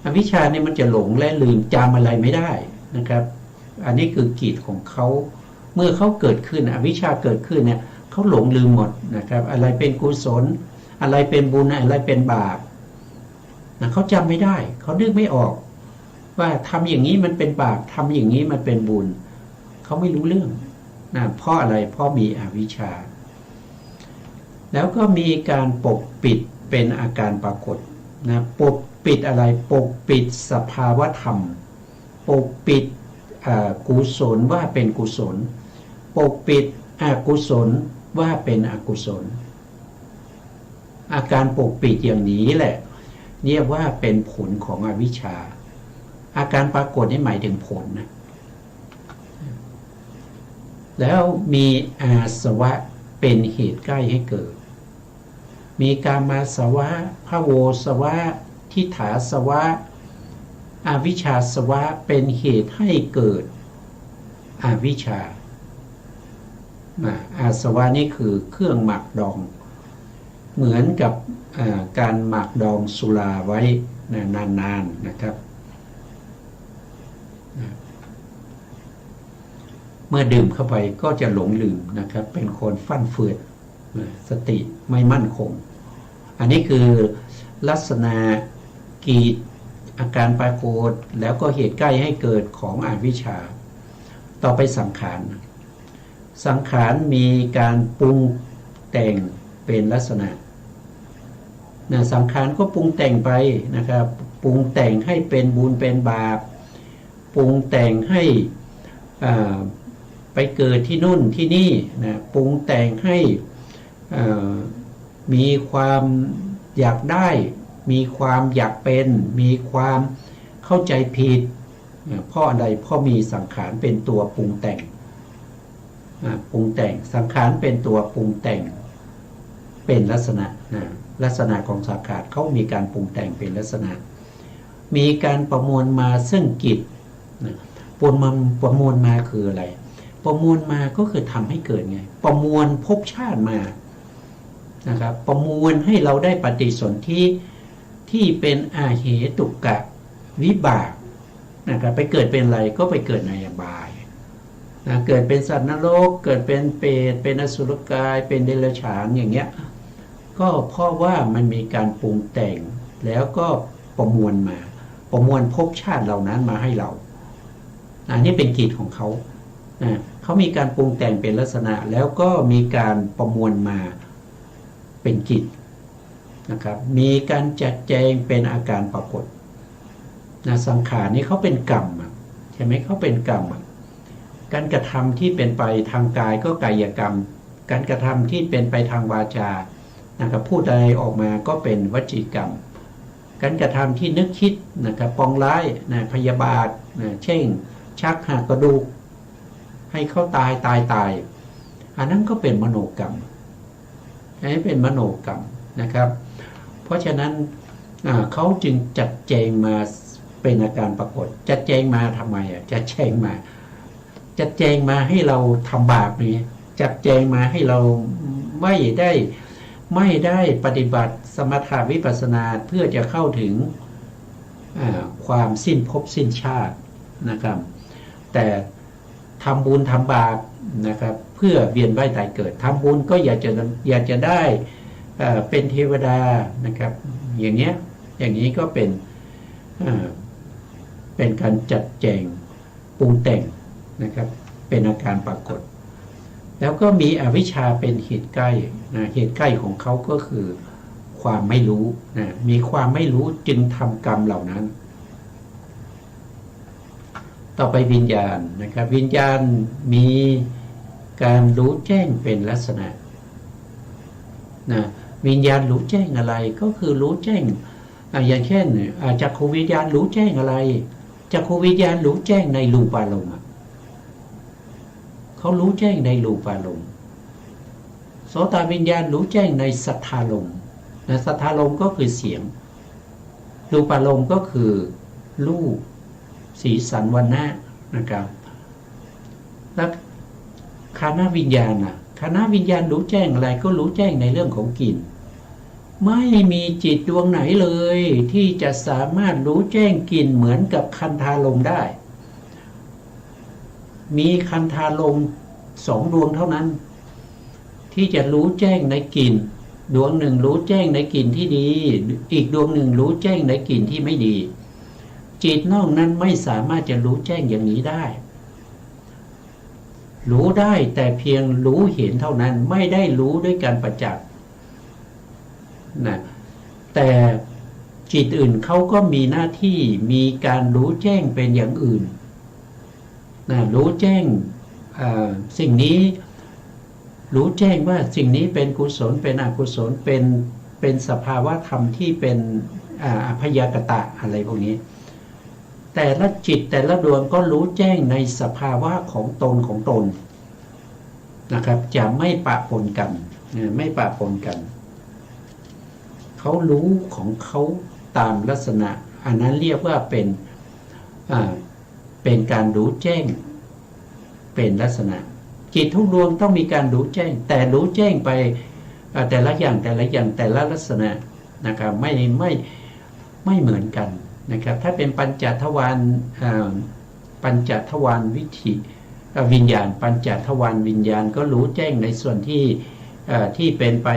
อวิชชาเนี่ยมันจะหลงและลืมจำอะไรไม่ได้นะครับอันนี้คือกิจของเขาเมื่อเขาเกิดขึ้นอวิชชาเกิดขึ้นเนี่ยเขาหลงลืมหมดนะครับอะไรเป็นกุศลอะไรเป็นบุญอะไรเป็นบาปนะเขาจำไม่ได้เขานึกไม่ออกว่าทำอย่างนี้มันเป็นบาปทำอย่างนี้มันเป็นบุญเขาไม่รู้เรื่องนะเพราะอะไรเพราะมีอวิชชาแล้วก็มีการปกปิดเป็นอาการปรากฏนะปกปิดอะไรปกปิดสภาวธรรมปกปิดกุศลว่าเป็นกุศลปกปิดอกุศลว่าเป็นอกุศลอาการปกปิดอย่างนี้แหละเรียกว่าเป็นผลของอวิชชาอาการปรากฏนี่หมายถึงผลนะแล้วมีอาสวะเป็นเหตุใกล้ให้เกิดมีกามาสวะภโวสวะทิฏฐาสวะอวิชชาสวะเป็นเหตุให้เกิดอวิชชาอาสวะนี่คือเครื่องหมักดองเหมือนกับการหมักดองสุราไว้นานๆนะครับเมื่อดื่มเข้าไปก็จะหลงลืมนะครับเป็นคนฟั่นเฟือนสติไม่มั่นคงอันนี้คือลักษณะกิจอาการปรากฏแล้วก็เหตุใกล้ให้เกิดของอวิชชาต่อไปสังขารมีการปรุงแต่งเป็นลักษณะสังขารก็ปรุงแต่งไปนะครับปรุงแต่งให้เป็นบุญเป็นบาปปรุงแต่งให้ไปเกิดที่นู่นที่นี่นะปรุงแต่งให้มีความอยากได้มีความอยากเป็นมีความเข้าใจผิดเพราะอะไรเพราะมีสังขารเป็นตัวปรุงแต่งสังขารเป็นตัวปรุงแต่งเป็นลักษณะลักษณะของสังขารเขามีการปรุงแต่งเป็นลักษณะมีการประมวลมาซึ่งกิจประมวลมาคืออะไรประมวลมาก็คือทำให้เกิดไงประมวลภพชาติมานะครับประมวลให้เราได้ปฏิสนธิที่เป็นอาเหตุกะวิบากนะครับไปเกิดเป็นอะไรก็ไปเกิดในอบาย นะเกิดเป็นสัตว์นรกเกิดเป็นเปรตเป็นอสุรกายเป็นเดรัจฉานอย่างเงี้ยก็เพราะว่ามันมีการปรุงแต่งแล้วก็ประมวลภพชาติเหล่านั้นมาให้เราอันนี้เป็นกิจของเขาเขามีการปรุงแต่งเป็นลักษณะแล้วก็มีการประมวลมาเป็นกิจนะครับมีการจัดแจงเป็นอาการปรากฏนะสังขารนี้เขาเป็นกรรมใช่ไหมเขาเป็นกรรมการกระทำที่เป็นไปทางกายก็กายกรรมการกระทำที่เป็นไปทางวาจานะครับพูดอะไรออกมาก็เป็นวจีกรรมการกระทำที่นึกคิดนะครับปองร้ายนะพยาบาทนะเช่นชักหักกระดูกให้เขาตายอันนั้นก็เป็นมโนกรรมอันนี้เป็นมโนกรรมนะครับเพราะฉะนั้นเขาจึงจัดแจงมาเป็นอาการปรากฏจัดแจงมาทำไมจัดแจงมาให้เราทำบาปนี้จัดแจงมาให้เราไม่ได้ปฏิบัติสมถะวิปัสสนาเพื่อจะเข้าถึงความสิ้นภพสิ้นชาตินะครับแต่ทำบุญทำบาปนะครับเพื่อเวียนว่ายตายเกิดทำบุญก็อยากจะได้เป็นเทวดานะครับอย่างนี้ก็เป็นการจัดแจงปรุงแต่งนะครับเป็นอาการปรากฏแล้วก็มีอวิชชาเป็นเหตุใกล้เหตุใกล้ของเขาก็คือความไม่รู้มีความไม่รู้จึงทำกรรมเหล่านั้นต่อไปวิญญาณนะครับวิญญาณมีการรู้แจ้งเป็นลักษณะวิญญาณรู้แจ้งอะไรก็คือรู้แจ้งอย่างเช่นจักขุวิญญาณรู้แจ้งอะไรจักขุวิญญาณรู้แจ้งในรูปารมณ์เขารู้แจ้งในรูปารมณ์โสตวิญญาณรู้แจ้งในสัทธารมณ์สัทธารมณ์ก็คือเสียงรูปารมณ์ก็คือรูปสีสันวรรณะนะครับแล้วคานวิญญาณคานวิญญาณรู้แจ้งอะไรก็รู้แจ้งในเรื่องของกลิ่นไม่มีจิตดวงไหนเลยที่จะสามารถรู้แจ้งกลิ่นเหมือนกับคันธารมณ์ได้มีคันธารมณ์2 ดวงเท่านั้นที่จะรู้แจ้งในกลิ่นดวงหนึ่งรู้แจ้งในกลิ่นที่ดีอีกดวงหนึ่งรู้แจ้งในกลิ่นที่ไม่ดีจิตนอกนั้นไม่สามารถจะรู้แจ้งอย่างนี้ได้รู้ได้แต่เพียงรู้เห็นเท่านั้นไม่ได้รู้ด้วยการประจักษ์แต่จิตอื่นเขาก็มีหน้าที่มีการรู้แจ้งเป็นอย่างอื่นรู้แจ้งสิ่งนี้รู้แจ้งว่าสิ่งนี้เป็นกุศลเป็นอกุศลเป็นสภาวะธรรมที่เป็นอภยากตะอะไรพวกนี้แต่ละจิตแต่ละดวงก็รู้แจ้งในสภาวะของตนนะครับจะไม่ปะปนกันเขารู้ของเขาตามลักษณะอันนั้นเรียกว่าเป็นการรู้แจ้งเป็นลักษณะจิตทุกดวงต้องมีการรู้แจ้งแต่รู้แจ้งไปแต่ละอย่างแต่ละลักษณะนะครับไม่เหมือนกันนะครับถ้าเป็นปัญจทวารวิถีวิญญาณปัญจทวารวิญญาณก็รู้แจ้งในส่วนที่เป็นไป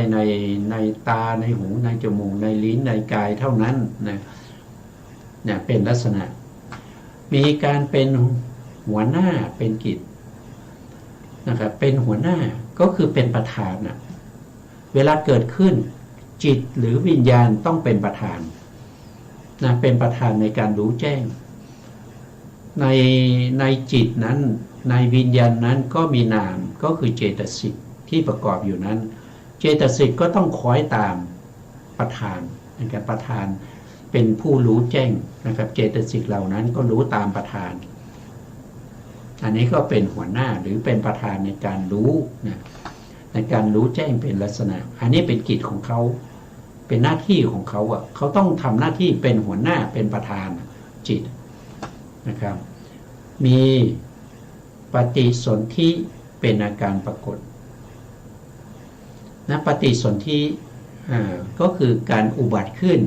ในตาในหูในจมูกในลิ้นในกายเท่านั้นนะเป็นลักษณะมีการเป็นหัวหน้าเป็นกิจนะครับเป็นหัวหน้าก็คือเป็นประธานเวลาเกิดขึ้นจิตหรือวิญญาณต้องเป็นประธานเป็นประธานในการรู้แจ้งในจิตนั้นในวิญญาณนั้นก็มีนามก็คือเจตสิกที่ประกอบอยู่นั้นเจตสิกก็ต้องคอยตามประธานนะครับประธานเป็นผู้รู้แจ้งนะครับเจตสิกเหล่านั้นก็รู้ตามประธานอันนี้ก็เป็นหัวหน้าหรือเป็นประธานในการรู้ในการรู้แจ้งเป็นลักษณะอันนี้เป็นกิจของเขาเป็นหน้าที่ของเขาเขาต้องทำหน้าที่เป็นหัวหน้าเป็นประธานจิตนะครับมีปฏิสนธิเป็นอาการปรากฏปฏิสนธิก็คือการอุบัติขึ้น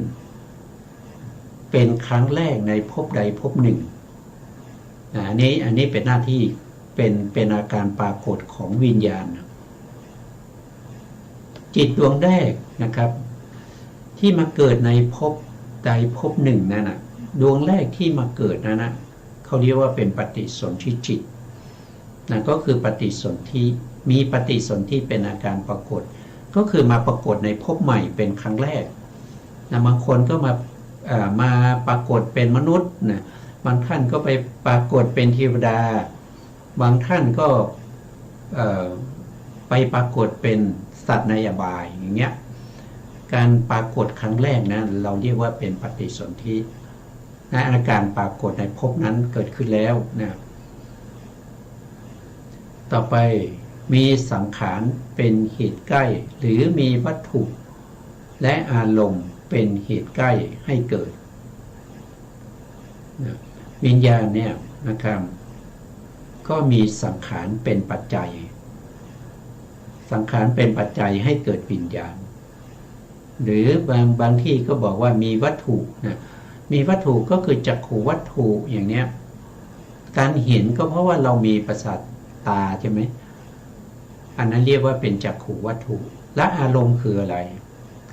เป็นครั้งแรกในภพใดภพหนึ่งอันนี้เป็นหน้าที่ เป็นอาการปรากฏของวิญญาณจิตดวงแรกนะครับที่มาเกิดในภพใดภพหนึ่งนั่นนะดวงแรกที่มาเกิดนั่นนะเขาเรียกว่าเป็นปฏิสนธิจิตนะก็คือปฏิสนธิมีปฏิสนธิเป็นอาการปรากฏก็คือมาปรากฏในภพใหม่เป็นครั้งแรกนะบางคนก็มาปรากฏเป็นมนุษย์นะบางท่านก็ไปปรากฏเป็นเทวดาบางท่านก็ไปปรากฏเป็นสัตว์ในอบายอย่างเงี้ยการปรากฏครั้งแรกนะเราเรียกว่าเป็นปฏิสนธินะอาการปรากฏในภพนั้นเกิดขึ้นแล้วนะต่อไปมีสังขารเป็นเหตุใกล้หรือมีวัตถุและอารมณ์เป็นเหตุใกล้ให้เกิดนะวิญญาณเนี่ยนะครับก็มีสังขารเป็นปัจจัยสังขารเป็นปัจจัยให้เกิดวิญญาณหรือบางที่ก็บอกว่ามีวัตถุนะมีวัตถุก็คือจักขุวัตถุอย่างเนี้ยการเห็นก็เพราะว่าเรามีประสาทตาใช่ไหมอันนั้นเรียกว่าเป็นจักขุวัตถุและอารมณ์คืออะไร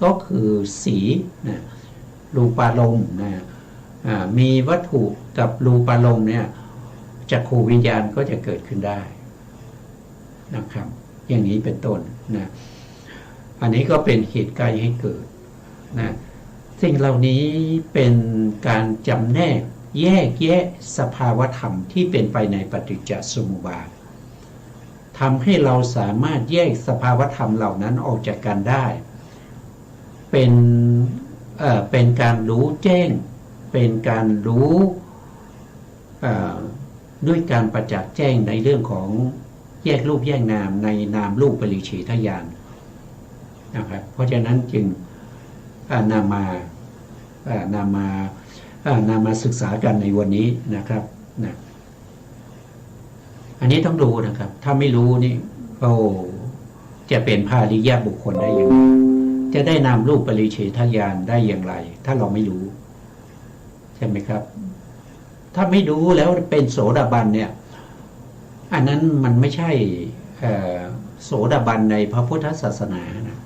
ก็คือสีนะรูปารมณ์นะมีวัตถุกับรูปารมณ์เนี่ยจักขุวิญญาณก็จะเกิดขึ้นได้นะครับอย่างนี้เป็นต้นนะอันนี้ก็เป็นเหตุใกล้ให้เกิดนะสิ่งเหล่านี้เป็นการจำแนกแยกแยะสภาวธรรมที่เป็นไปในปฏิจจสมุปบาททำให้เราสามารถแยกสภาวธรรมเหล่านั้นออกจากกันได้เป็นการรู้แจ้งเป็นการรู้ด้วยการประจักษ์แจ้งในเรื่องของแยกรูปแยกนามในนามรูปปริเฉทญาณนะครับเพราะฉะนั้นจึงนำมาศึกษากันในวันนี้นะครับนะอันนี้ต้องรู้นะครับถ้าไม่รู้นี่จะเป็นพาริยบุคคลได้อย่างไรจะได้นามรูปปริเฉทญาณได้อย่างไรถ้าเราไม่รู้ใช่ไหมครับถ้าไม่รู้แล้วเป็นโสดาบันเนี่ยอันนั้นมันไม่ใช่โสดาบันในพระพุทธศาสนานะ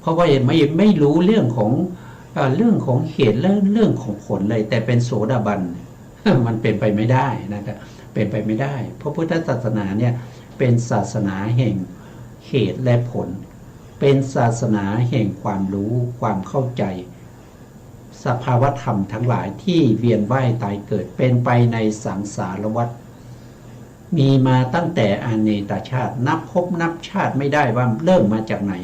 เพราะว่าไม่รู้เรื่องของเหตุและเรื่องของผลเลยแต่เป็นโสดาบันมันเป็นไปไม่ได้นะครับเป็นไปไม่ได้พระพุทธศาสนาเนี่ยเป็นศาสนาแห่งเหตุและผลเป็นศาสนาแห่งความรู้ความเข้าใจสภาวธรรมทั้งหลายที่เวียนว่ายตายเกิดเป็นไปในสังสารวัฏมีมาตั้งแต่อเนกชาตินับพบนับชาติไม่ได้ว่าเริ่มมาจากไหน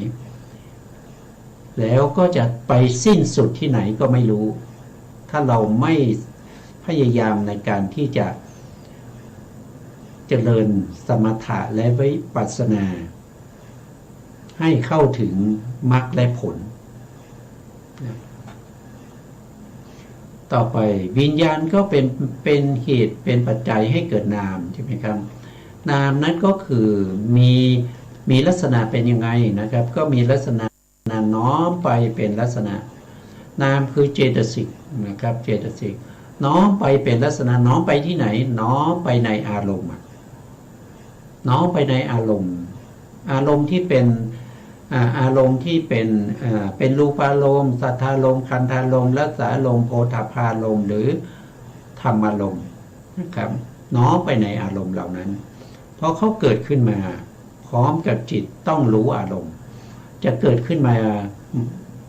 แล้วก็จะไปสิ้นสุดที่ไหนก็ไม่รู้ถ้าเราไม่พยายามในการที่จะเจริญสมถะและวิปัสสนาให้เข้าถึงมรรคและผลต่อไปวิญญาณก็เป็นเหตุเป็นปัจจัยให้เกิดนามใช่ไหมครับนามนั้นก็คือมีลักษณะเป็นยังไงนะครับก็มีลักษณะน้อมไปเป็นลักษณะนามคือเจตสิกนะครับเจตสิกน้อมไปเป็นลักษณะน้อมไปที่ไหนน้อมไปในอารมณ์น้อมไปในอารมณ์ที่เป็นเป็นรูปารมณ์สัทธารมณ์คันธารมณ์รสารมณ์โผฏฐัพพารมณ์หรือธรรมารมณ์นะครับน้อมไปในอารมณ์เหล่านั้นเพราะเขาเกิดขึ้นมาพร้อมกับจิตต้องรู้อารมณ์จะเกิดขึ้นมา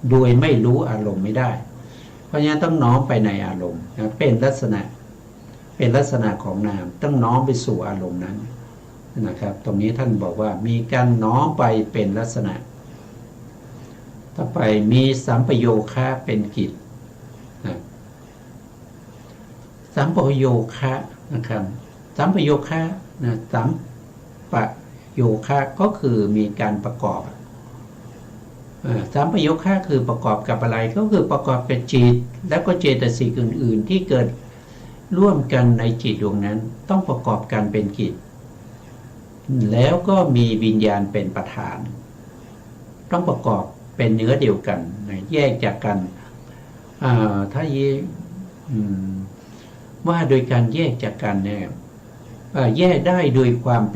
โดยไม่รู้อารมณ์ไม่ได้เพราะฉะนั้นต้องน้อมไปในอารมณ์เป็นลักษณะของนามต้องน้อมไปสู่อารมณ์นั้นนะครับตรงนี้ท่านบอกว่ามีการน้อมไปเป็นลักษณะต่อไปมีสัมปโยคะเป็นกิจนะสัมปโยคะนะครับสัมปโยคะนะสัมปโยคะก็คือมีการประกอบสัมปโยคะคือประกอบกับอะไรก็คือประกอบกับจิตแล้วก็เจตสิกอื่นๆที่เกิดร่วมกันในจิตดวงนั้นต้องประกอบกันเป็นกิจแล้วก็มีวิญญาณเป็นประธานต้องประกอบเป็นเนื้อเดียวกันแยกจากกันถ้าว่าโดยการแยกจากกันเนี่ย แยกได้โดยความเ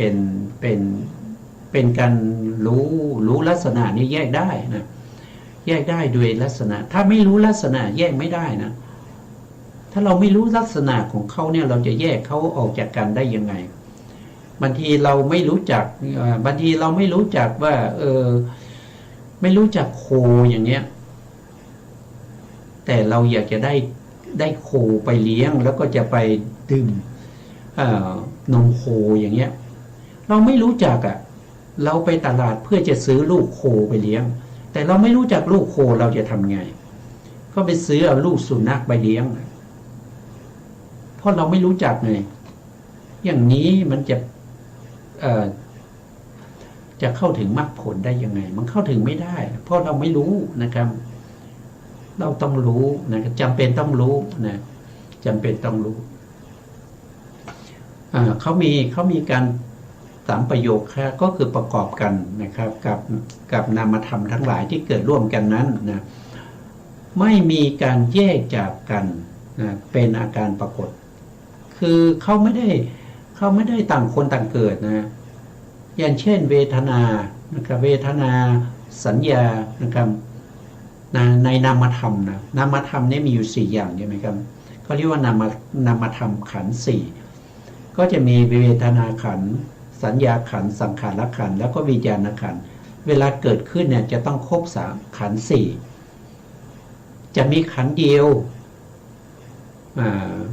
ป็นการรู้ลักษณะนี้แยกได้นะแยกได้โดยลักษณะถ้าไม่รู้ลักษณะแยกไม่ได้นะถ้าเราไม่รู้ลักษณะของเขาเนี่ยเราจะแยกเขาออกจากกันได้ยังไงบางทีเราไม่รู้จักบางทีเราไม่รู้จักว่าไม่รู้จักโคอย่างเงี้ยแต่เราอยากจะได้โคไปเลี้ยงแล้วก็จะไปดื่มนมโคอย่างเงี้ยเราไม่รู้จักเราไปตลาดเพื่อจะซื้อลูกโคไปเลี้ยงแต่เราไม่รู้จักลูกโคเราจะทำไงก็ไปซื้อเอาลูกสุนัขไปเลี้ยงเพราะเราไม่รู้จักไงอย่างนี้มันจะเข้าถึงมรรคผลได้ยังไงมันเข้าถึงไม่ได้เพราะเราไม่รู้นะครับเราต้องรู้นะจำเป็นต้องรู้นะจำเป็นต้องรู้เขามีการสามประโยคก็คือประกอบกันนะครับกับนามธรรมทั้งหลายที่เกิดร่วมกันนั้นนะไม่มีการแยกจากกันนะเป็นอาการปรากฏคือเขาไม่ได้ต่างคนต่างเกิดนะอย่างเช่นเวทนานะครับเวทนาสัญญานะครับในนามธรรมนะนามธรรมนี่มีอยู่4อย่างใช่ไหมครับเขาเรียกว่านามธรรมขันธ์4ก็จะมีเวทนาขันธ์สัญญาขันธ์สังขารขันธ์แล้วก็วิญญาณขันธ์เวลาเกิดขึ้นเนี่ยจะต้องครบ3ขันธ์4จะมีขันธ์เดียว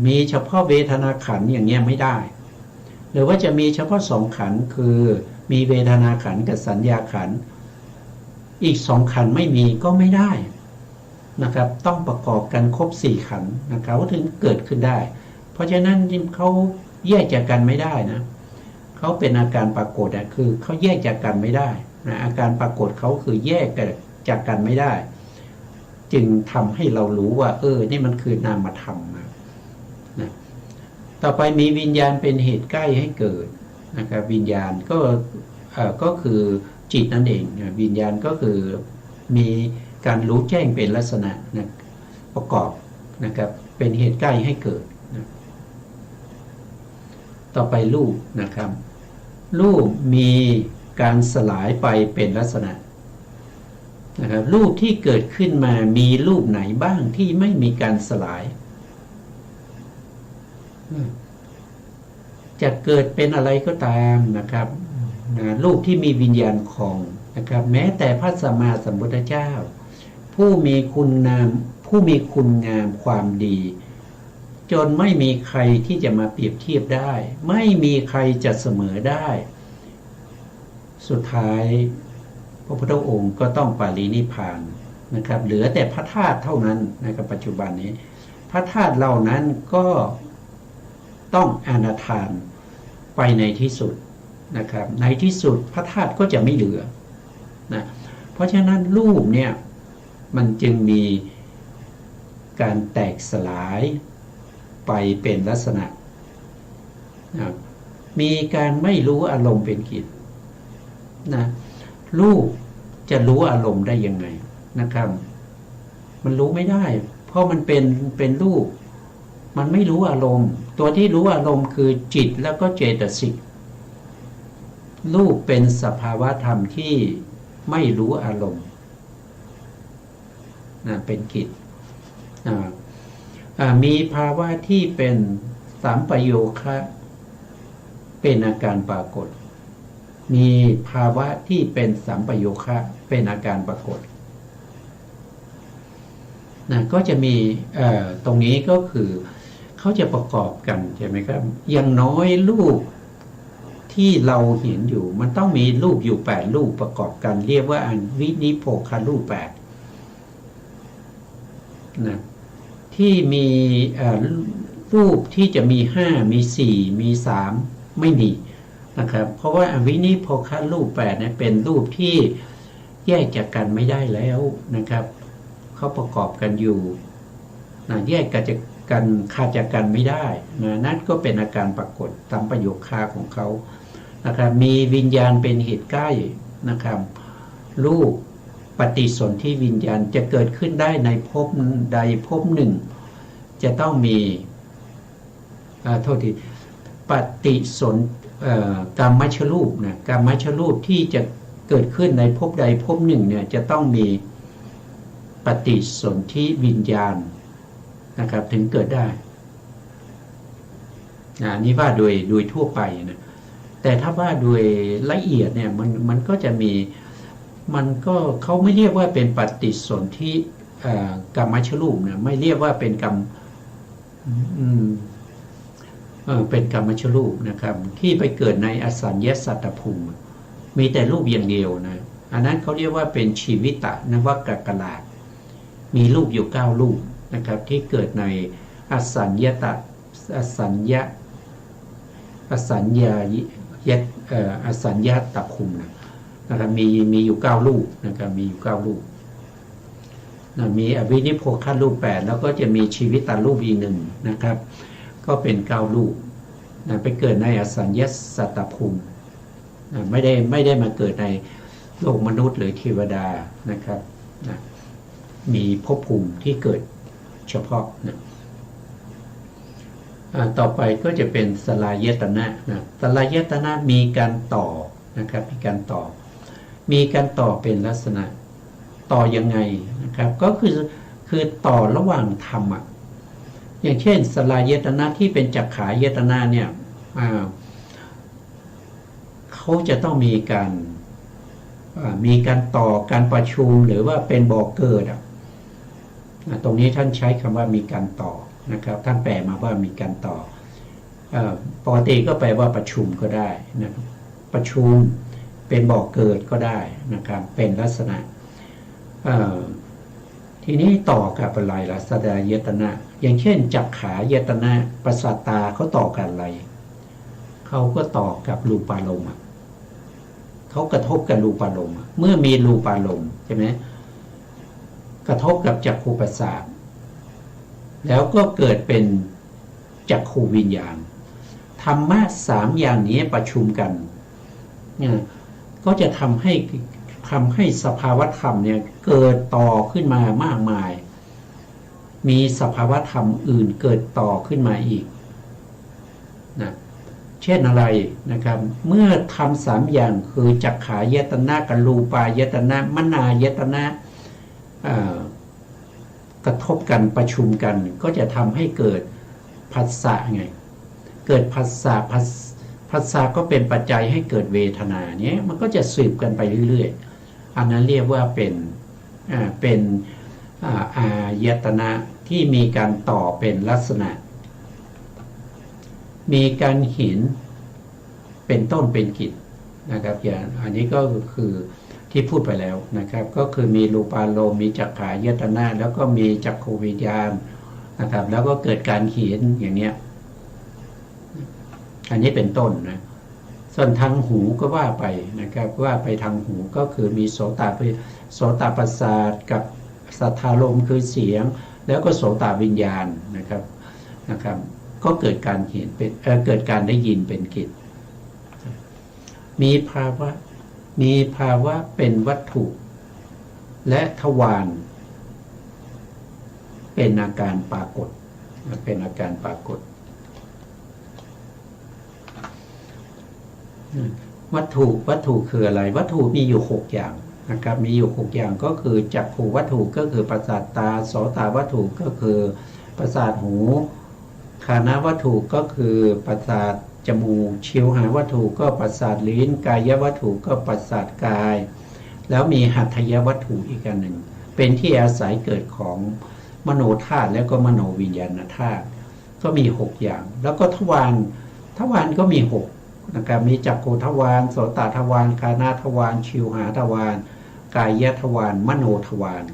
มีเฉพาะเวทนาขันธ์อย่างเงี้ยไม่ได้หรือว่าจะมีเฉพาะ2ขันธ์คือมีเวทนาขันธ์กับสัญญาขันธ์อีก2ขันธ์ไม่มีก็ไม่ได้นะครับต้องประกอบกันครบ4ขันธ์นะครับถึงเกิดขึ้นได้เพราะฉะนั้นเขาแยกจากกันไม่ได้นะเขาเป็นอาการปรากฏคือเขาแยกจากกันไม่ได้นะอาการปรากฏเขาคือแยกจากกันไม่ได้จึงทำให้เรารู้ว่านี่มันคือนามธรรมนะต่อไปมีวิญญาณเป็นเหตุใกล้ให้เกิดนะครับวิญญาณก็คือจิตนั่นเองวิญญาณก็คือมีการรู้แจ้งเป็นลักษณะนะประกอบนะครับเป็นเหตุใกล้ให้เกิดนะต่อไปรูปนะครับรูปมีการสลายไปเป็นลักษณะนะครับรูปที่เกิดขึ้นมามีรูปไหนบ้างที่ไม่มีการสลายจะเกิดเป็นอะไรก็ตามนะครับรูปที่มีวิญญาณครองนะครับแม้แต่พระสัมมาสัมพุทธเจ้าผู้มีคุณงามความดีจนไม่มีใครที่จะมาเปรียบเทียบได้ไม่มีใครจะเสมอได้สุดท้ายพระพุทธองค์ก็ต้องปรินิพพานนะครับเหลือแต่พระธาตุเท่านั้นนะครับปัจจุบันนี้พระธาตุเหล่านั้นก็ต้องอนาถานไปในที่สุดนะครับในที่สุดพระธาตุก็จะไม่เหลือนะเพราะฉะนั้นรูปเนี่ยมันจึงมีการแตกสลายไปเป็นลักษณะนะมีการไม่รู้อารมณ์เป็นกิจนะรูปจะรู้อารมณ์ได้ยังไงนะครับมันรู้ไม่ได้เพราะมันเป็นรูปมันไม่รู้อารมณ์ตัวที่รู้อารมณ์คือจิตแล้วก็เจตสิกรูปเป็นสภาวะธรรมที่ไม่รู้อารมณ์นะเป็นกิจมีภาวะที่เป็นสัมปโยคะเป็นอาการปรากฏมีภาวะที่เป็นสัมปโยคะเป็นอาการปรากฏนะก็จะมีตรงนี้ก็คือเขาจะประกอบกันใช่ไหมครับอย่างน้อยรูปที่เราเห็นอยู่มันต้องมีรูปอยู่8รูปประกอบกันเรียกว่าอันวินิโพคารูป8นะที่มีรูปที่จะมี5มี4มี3ไม่มีนะครับเพราะว่าอวินิโพคารูป8เนี่ยเป็นรูปที่แยกจากกันไม่ได้แล้วนะครับเขาประกอบกันอยู่นะแยกกันขาดจากกันไม่ได้นะนั่นก็เป็นอาการปรากฏตามประโยคคาของเขานะครับมีวิญญาณเป็นเหตุใกล้นะครับรูปปฏิสนธิวิญญาณจะเกิดขึ้นได้ในภพใดภพหนึ่งจะต้องมีโทษที ปฏิสนกรรมชรูปนะกรรมชรูปที่จะเกิดขึ้นในภพใดภพหนึ่งเนี่ยจะต้องมีปฏิสนธิวิญญาณนะครับถึงเกิดได้นี่ว่าโดยทั่วไปนะแต่ถ้าว่าโดยละเอียดเนี่ยมันก็จะมีมันก็เขาไม่เรียกว่าเป็นปฏิสนธิกรรมชรูปนะไม่เรียกว่าเป็นกรรมเป็นกรรมชรูปนะครับที่ไปเกิดในอสัญญสัตตภูมิมีแต่รูปอย่างเดียวนะอันนั้นเขาเรียกว่าเป็นชีวิตะนวกกลาศมีรูปอยู่9รูปนะครับที่เกิดในอสัญญตะอสัญญตภูมินะครับมีอยู่9รูปนะครับมีอยู่9รูปนะมีอวินิโพครูป8แล้วก็จะมีชีวิตตรูปอีกหนึ่งนะครับก็เป็น9รูปนะไปเกิดในอสัญญสัตตภูมินะไม่ได้มาเกิดในโลกมนุษย์หรือเทวดานะครับนะมีภพภูมิที่เกิดเฉพาะนะต่อไปก็จะเป็นสลายตนะนะสลายตนะมีการต่อนะครับมีการต่อเป็นลักษณะต่อยังไงนะครับก็คือต่อระหว่างธรรมอย่างเช่นสลายตนะที่เป็นจักขายตนะเนี่ยเขาจะต้องมีการต่อการประชุมหรือว่าเป็นบ่อเกิดตรงนี้ท่านใช้คำว่ามีการต่อนะครับท่านแปลมาว่ามีการต่อปกติก็แปลว่าประชุมก็ได้นะประชุมเป็นบ่อเกิดก็ได้นะครับเป็นลักษณะทีนี้ต่อกับอะไรล่ะสลายตนะอย่างเช่นจักขายตนะประสาทตาเขาต่อกันอะไรเขาก็ต่อกับรูปารมณ์เขากระทบกับรูปารมณ์เมื่อมีรูปารมณ์ใช่ไหมกระทบกับจักขุประสาทแล้วก็เกิดเป็นจักขูวิญญาณธรรมะ3อย่างนี้ประชุมกันเนี่ยก็จะทำให้สภาวธรรมเนี่ยเกิดต่อขึ้นมามากมายมีสภาวธรรมอื่นเกิดต่อขึ้นมาอีกนะเช่นอะไรนะครับเมื่อทำ3อย่างคือจักขายตนะกับรูปายตนะมนายตนะกระทบกันประชุมกันก็จะทำให้เกิดผัสสะไงเกิดผัสสะก็เป็นปัจจัยให้เกิดเวทนาเนี้ยมันก็จะสืบกันไปเรื่อยๆอันนั้นเรียกว่าเป็นอายตนะที่มีการต่อเป็นลักษณะมีการเห็นเป็นต้นเป็นกิจนะครับอย่างอันนี้ก็คือที่พูดไปแล้วนะครับก็คือมีรูปารมณ์มีจักขายตนะแล้วก็มีจักขูวิญญาณนะครับแล้วก็เกิดการเห็นอย่างเนี้ยอันนี้เป็นต้นนะส่วนทางหูก็ว่าไปนะครับว่าไปทางหูก็คือมีโสตประสาทกับสัทธารมณ์คือเสียงแล้วก็โสตวิญญาณนะครับก็เกิดการเห็นเป็นเกิดการได้ยินเป็นกิจมีภาวะเป็นวัตถุและทวารเป็นอาการปรากฏเป็นอาการปรากฏวัตถุคืออะไรวัตถุมีอยู่6อย่างนะครับมีอยู่6อย่างก็คือจักขุวัตถุก็คือประสาทตาโสตวัตถุก็คือประสาทหูฆานวัตถุก็คือประสาทจมูกชิวหาวัตถุก็ประสาทลิ้นกายวัตถุก็ประสาทกายแล้วมีหัตถยวัตถุอีกอันหนึ่งเป็นที่อาศัยเกิดของมโนธาตุแล้วก็มโนวิญญาณธาตุก็มี6อย่างแล้วก็ทวารก็มี6นะครับมีจักขุทวารโสตทวารฆานทวารชิวหาทวารกายทวารมโนทวาร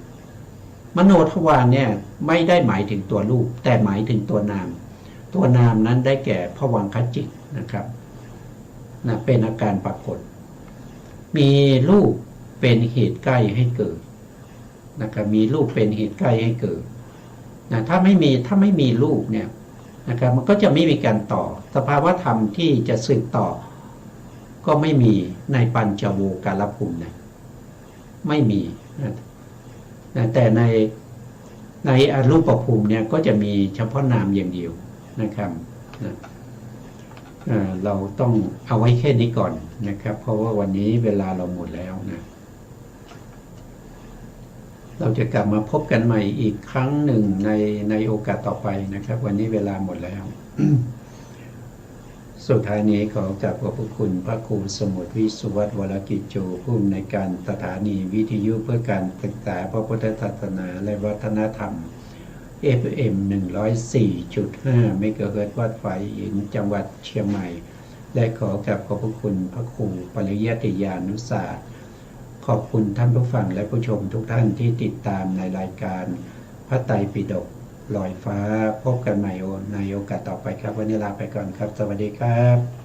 เนี่ยไม่ได้หมายถึงตัวรูปแต่หมายถึงตัวนามนั้นได้แก่ภวังคจิตนะครับเป็นอาการปรากฏมีรูปเป็นเหตุใกล้ให้เกิดนะครับมีรูปเป็นเหตุใกล้ให้เกิดนะถ้าไม่มีรูปเนี่ยนะครับมันก็จะไม่มีการต่อสภาวธรรมที่จะสืบต่อก็ไม่มีในปัญจโวการภูมินะไม่มีนะแต่ในอรูปภูมิเนี่ยก็จะมีเฉพาะนามอย่างเดียวนะครับนะ เราต้องเอาไว้แค่นี้ก่อนนะครับเพราะว่าวันนี้เวลาเราหมดแล้วนะเราจะกลับมาพบกันใหม่อีกครั้งหนึ่งในโอกาสต่อไปนะครับวันนี้เวลาหมดแล้ว สุดท้ายนี้ขอกราบขอบพระคุณพระครูสมุทรวิสุวัตรวรกิจโจผู้อำนวยการสถานีวิทยุเพื่อการศึกษาพระพุทธศาสนาและวัฒนธรรม FM 104.5 เมกะเฮิรตซ์วัดฝายหินจังหวัดเชียงใหม่และขอกราบขอบพระคุณพระครูปริยัติยานุศาสตร์ขอบคุณท่านผู้ฟังและผู้ชมทุกท่านที่ติดตามในรายการพระไตรปิฎกลอยฟ้าพบกันใหม่ในโอกาสต่อไปครับวันนี้ลาไปก่อนครับสวัสดีครับ